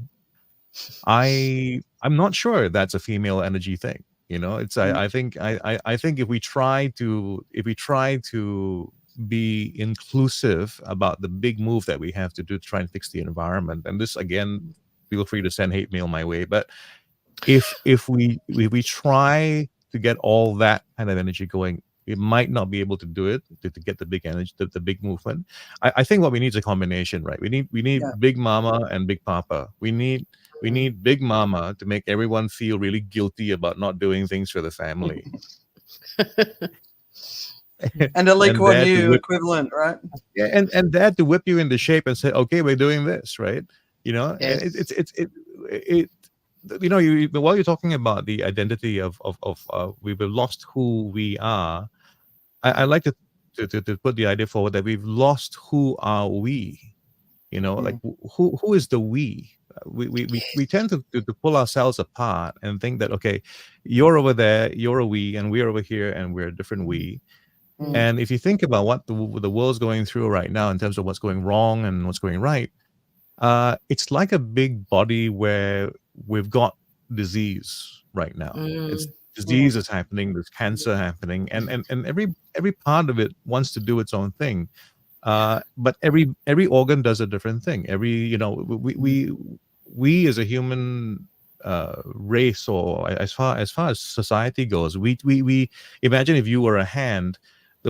I'm not sure that's a female energy thing. It's mm, I think if we try to be inclusive about the big move that we have to do to try and fix the environment, and this again, feel free to send hate mail my way, but if we try to get all that kind of energy going, we might not be able to do it to get the big energy, the big movement. I think what we need is a combination, right? We need yeah, Big Mama and Big Papa. We need Big Mama to make everyone feel really guilty about not doing things for the family, and a Lee and Kuan Dad to Yew whip, equivalent, right? yeah, and Dad to whip you into shape and say, okay, we're doing this, right? And yes. it while you're talking about the identity of we've lost who we are, I like to put the idea forward that we've lost who are we. Like Mm, who is the we? We tend to pull ourselves apart and think that, okay, you're over there, you're a we, and we're over here, and we're a different Mm, we. mm, mm, And if you think about what the world's going through right now in terms of what's going wrong and what's going right, it's like a big body where we've got disease right now. It's mm, mm, disease is happening, there's cancer happening, and every part of it wants to do its own thing. But every organ does a different thing. mm, We as a human race, or as far as society goes, we imagine if you were a hand.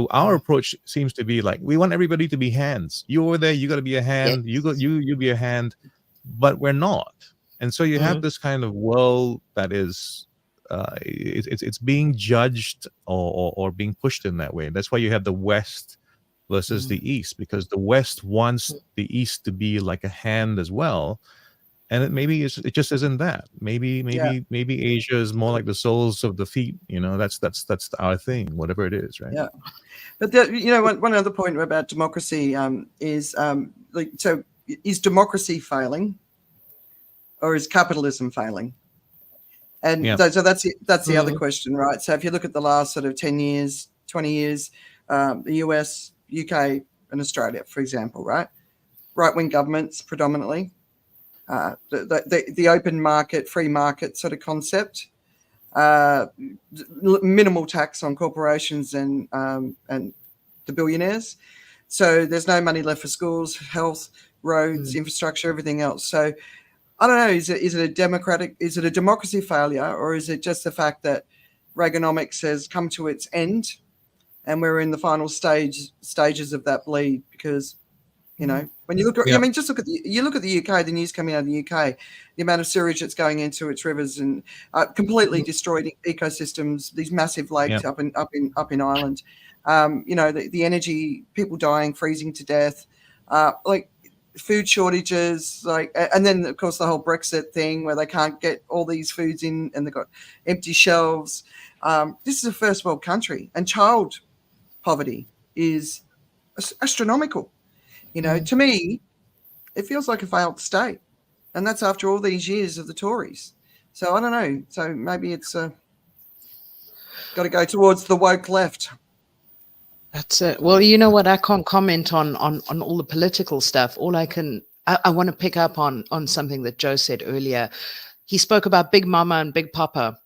Our mm. approach seems to be like, we want everybody to be hands. You over there, you got to be a hand. You Yes. be a hand, but we're not. And so you have Mm, this kind of world that is it's being judged or being pushed in that way. That's why you have the West versus mm, the East, because the West wants the East to be like a hand as well, and it just isn't that. Maybe yeah, maybe maybe Asia is more like the soles of the feet. That's our thing, whatever it is, right? yeah. But one other point about democracy is like, so is democracy failing or is capitalism failing? And Yeah, so that's the other mm, question, right? So if you look at the last sort of 10 years, 20 years, the US, UK, and Australia, for example, right? Right-wing governments predominantly, the open market, free market sort of concept, uh, minimal tax on corporations and the billionaires. So there's no money left for schools, health, roads, mm, infrastructure, everything else. So I don't know. Is it a democracy failure, or is it just the fact that Reaganomics has come to its end and we're in the final stages of that bleed? Because mm, when you look at, yeah, just look at the UK, the news coming out of the UK, the amount of sewage that's going into its rivers and completely mm, destroyed ecosystems. These massive yeah, lakes up in Ireland. The energy, people dying, freezing to death, like food shortages, and then of course the whole Brexit thing where they can't get all these foods in and they've got empty shelves. This is a first world country, and child poverty is astronomical. mm. To me, it feels like a failed state, and that's after all these years of the Tories. So I don't know. So maybe it's got to go towards the woke left. That's it. Well, you know what? I can't comment on all the political stuff. All I want to pick up on something that Joe said earlier. He spoke about Big Mama and Big Papa.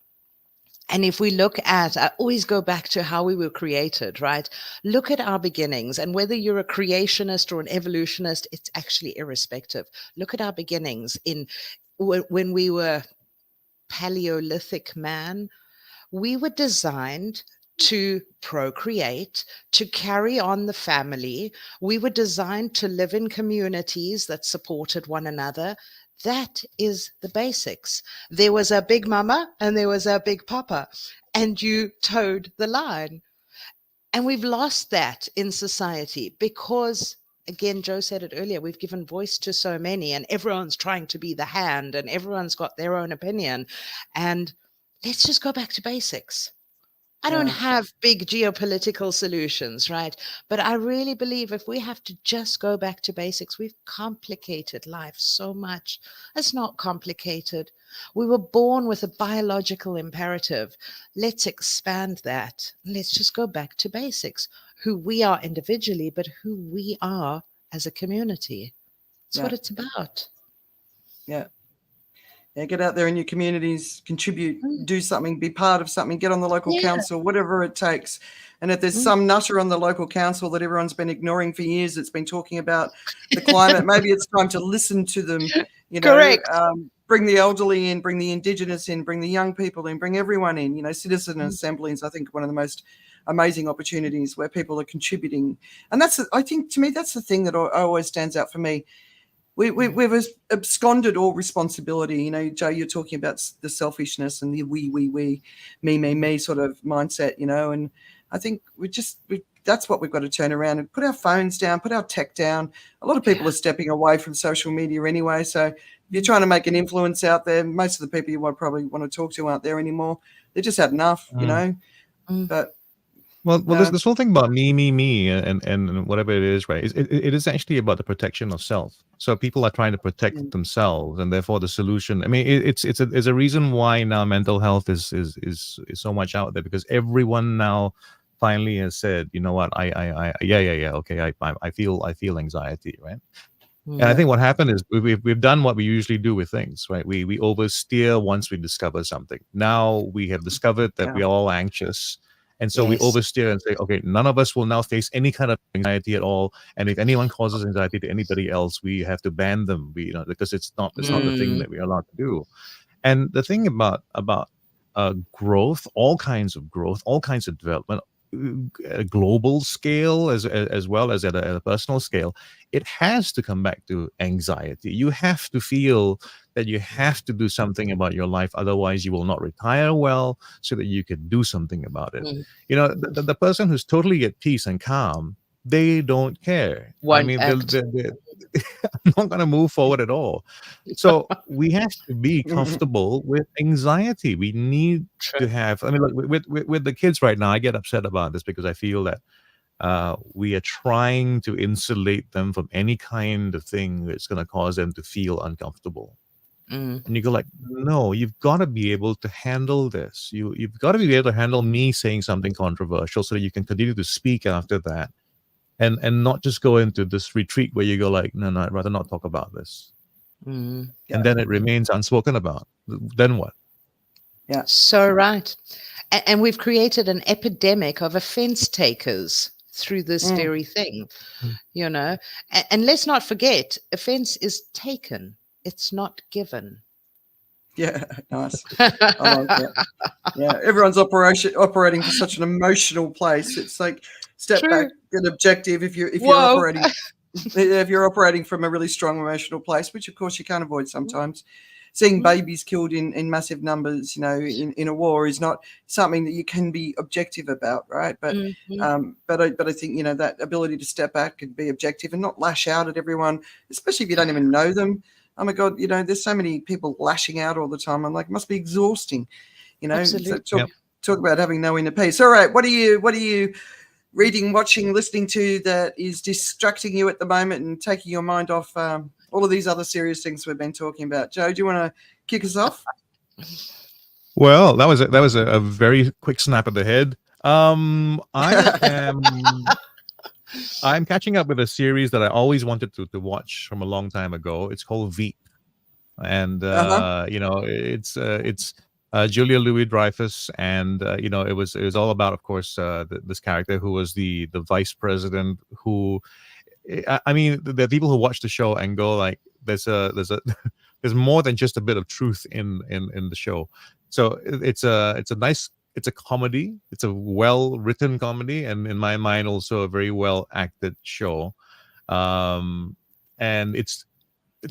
And if we look at, I always go back to how we were created, right? Look at our beginnings, and whether you're a creationist or an evolutionist, it's actually irrespective. Look at our beginnings when we were Paleolithic man. We were designed to procreate, to carry on the family. We were designed to live in communities that supported one another. That is the basics. There was a big mama and there was a big papa, and you towed the line. And we've lost that in society because, again, Joe said it earlier, we've given voice to so many, and everyone's trying to be the hand, and everyone's got their own opinion. And let's just go back to basics. I don't have big geopolitical solutions, right? But I really believe if we have to just go back to basics, we've complicated life so much. It's not complicated. We were born with a biological imperative. Let's expand that. Let's just go back to basics. Who we are individually, but who we are as a community. That's what it's about. Yeah. Yeah, get out there in your communities, contribute, do something, be part of something, get on the local council, whatever it takes. And if there's some nutter on the local council that everyone's been ignoring for years, that's been talking about the climate, maybe it's time to listen to them, you know. Correct. Bring the elderly in, bring the Indigenous in, bring the young people in, bring everyone in. You know, citizen assemblies, I think, one of the most amazing opportunities where people are contributing. And that's, I think, to me, that's the thing that always stands out for me. We've absconded all responsibility. You know, Joe, you're talking about the selfishness and the we, me sort of mindset, you know, and I think that's what we've got to turn around and put our phones down, put our tech down. A lot of people are stepping away from social media anyway. So if you're trying to make an influence out there, most of the people you probably want to talk to aren't there anymore. They just had enough, you know. But Well, this whole thing about me, and whatever it is, right? It is actually about the protection of self. So people are trying to protect themselves, and therefore the solution. I mean, it's a reason why now mental health is so much out there, because everyone now finally has said, you know what, okay, I feel anxiety, right? And I think what happened is we've done what we usually do with things, right? We oversteer once we discover something. Now we have discovered that we're all anxious. And so we oversteer and say, okay, none of us will now face any kind of anxiety at all. And if anyone causes anxiety to anybody else, we have to ban them, because it's not the thing that we're allowed to do. And the thing about growth, all kinds of development, a global scale as well as at a personal scale, it has to come back to anxiety. You have to feel that you have to do something about your life, otherwise you will not retire well, so that you can do something about it. You know, the person who's totally at peace and calm, they don't care. I mean, they're not going to move forward at all. So we have to be comfortable with anxiety. We need to have, I mean, look, with the kids right now, I get upset about this because I feel that we are trying to insulate them from any kind of thing that's going to cause them to feel uncomfortable. And you go like, no, you've got to be able to handle this. You've got to be able to handle me saying something controversial so that you can continue to speak after that. And not just go into this retreat where you go like, no, I'd rather not talk about this. And then it remains unspoken about. Then what? Yeah. So right. And we've created an epidemic of offense takers through this very thing, you know. And let's not forget, offense is taken. It's not given. Yeah, nice. I like that. Yeah, everyone's operating from such an emotional place. It's like step back, get objective. If you're operating from a really strong emotional place, which of course you can't avoid sometimes. Seeing babies killed in massive numbers, you know, in a war is not something that you can be objective about, right? But I think, you know, that ability to step back and be objective and not lash out at everyone, especially if you don't even know them. Oh my God, you know, there's so many people lashing out all the time. I'm like, it must be exhausting, you know. Absolutely. So talk about having no inner peace. All right, what are you reading, watching, listening to that is distracting you at the moment and taking your mind off all of these other serious things we've been talking about? Joe, do you want to kick us off? Well, that was a very quick snap of the head. I'm catching up with a series that I always wanted to watch from a long time ago. It's called Veep, and you know, it's Julia Louis-Dreyfus, and you know, it was all about, of course, this character who was the vice president. Who, I mean, there are people who watch the show and go like, there's more than just a bit of truth in the show. So it's a nice it's a comedy. It's a well-written comedy, and in my mind, also a very well-acted show. And it's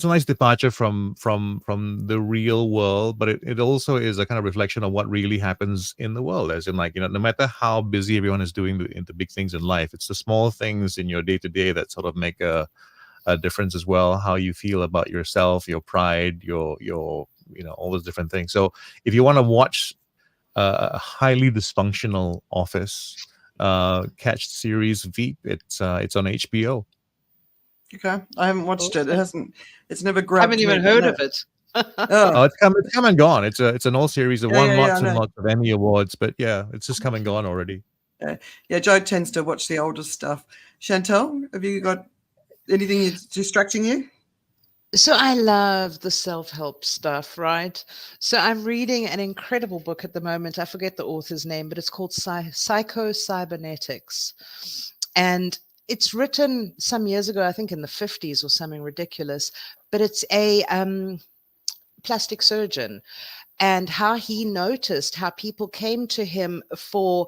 a nice departure from the real world, but it also is a kind of reflection of what really happens in the world. As in, like, no matter how busy everyone is doing the big things in life, it's the small things in your day-to-day that sort of make a difference as well. How you feel about yourself, your pride, your all those different things. So if you want to watch a highly dysfunctional office, catch series Veep. It's on HBO. Okay, I haven't watched it. It's never I grabbed haven't me. even heard No. of it. Oh, It's come and gone. It's an old series. It won I lots and know. lots of Emmy awards, but yeah, it's just come and gone already. Yeah, Joe tends to watch the older stuff. Chantal, have you got anything that's distracting you? So I love the self-help stuff, right? So I'm reading an incredible book at the moment. I forget the author's name, but it's called Psycho-Cybernetics. And it's written some years ago, I think in the 50s or something ridiculous, but it's a plastic surgeon, and how he noticed how people came to him for,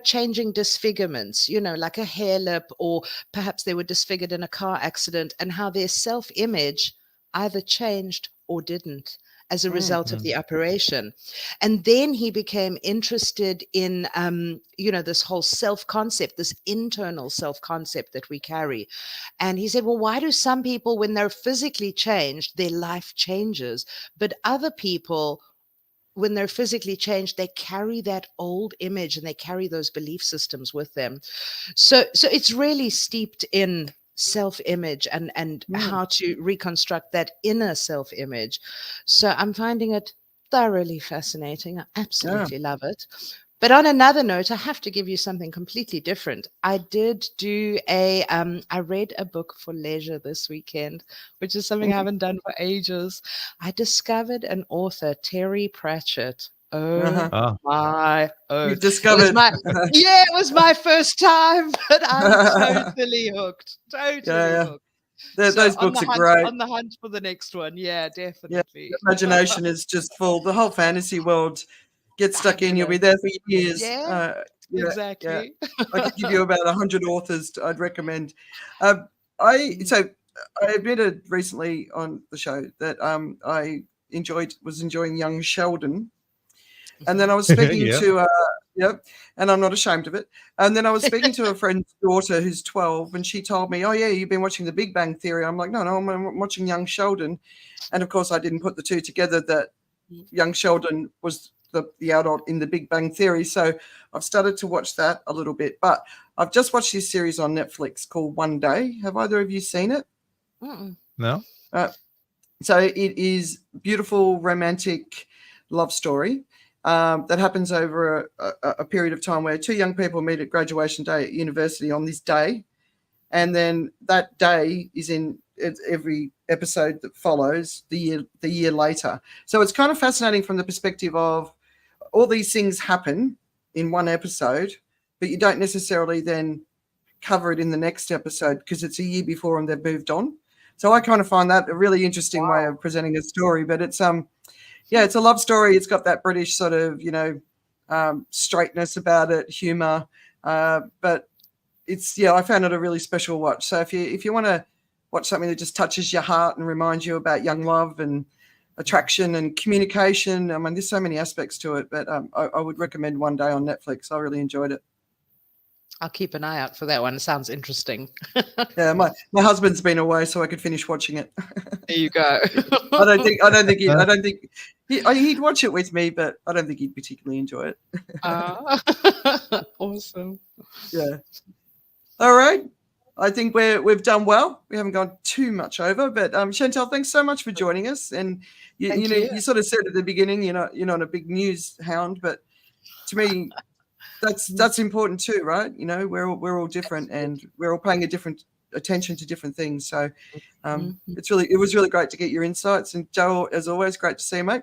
changing disfigurements, like a hair lip, or perhaps they were disfigured in a car accident, and how their self-image either changed or didn't as a result of the operation. And then he became interested in, this whole self-concept, this internal self-concept that we carry. And he said, well, why do some people, when they're physically changed, their life changes, but other people, when they're physically changed, they carry that old image and they carry those belief systems with them. So it's really steeped in self-image and how to reconstruct that inner self-image. So I'm finding it thoroughly fascinating. I absolutely love it. But on another note, I have to give you something completely different. I did do I read a book for leisure this weekend, which is something I haven't done for ages. I discovered an author, Terry Pratchett. My You've discovered. It was my first time, but I'm totally hooked. Totally hooked. Those books are great. On the hunt for the next one. Yeah, definitely. Yeah, imagination is just full. The whole fantasy world. Get stuck in, you'll be there for years. Exactly. Yeah. I could give you about 100 authors I'd recommend. I admitted recently on the show that I was enjoying young Sheldon. And then I was speaking to and I'm not ashamed of it. And then I was speaking to a friend's daughter who's 12, and she told me, oh yeah, you've been watching The Big Bang Theory. I'm like, no, I'm watching Young Sheldon. And of course I didn't put the two together, that Young Sheldon was the adult in The Big Bang Theory. So I've started to watch that a little bit, but I've just watched this series on Netflix called One Day. Have either of you seen it? No. So it is beautiful, romantic love story that happens over a period of time where two young people meet at graduation day at university on this day. And then that day is in every episode that follows the year later. So it's kind of fascinating from the perspective of all these things happen in one episode, but you don't necessarily then cover it in the next episode because it's a year before and they've moved on. So I kind of find that a really interesting way of presenting a story. But it's it's a love story. It's got that British sort of straightness about it, humor. But it's I found it a really special watch. So if you want to watch something that just touches your heart and reminds you about young love and attraction and communication, I mean, there's so many aspects to it. But I would recommend One Day on Netflix. I really enjoyed it. I'll keep an eye out for that one. It sounds interesting. Yeah, my husband's been away, so I could finish watching it. There you go. I don't think he'd watch it with me, but I don't think he'd particularly enjoy it. Awesome. Yeah. All right. I think we've done well. We haven't gone too much over, but Chantal, thanks so much for joining us. And you sort of said at the beginning, you're not a big news hound, but to me, that's important too, right? We're all different, and we're all paying a different attention to different things. So it was really great to get your insights. And Joe, as always, great to see you, mate.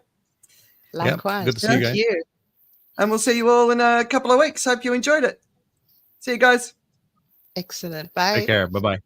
Likewise. Good to see you guys. You. And we'll see you all in a couple of weeks. Hope you enjoyed it. See you guys. Excellent. Bye. Take care. Bye-bye.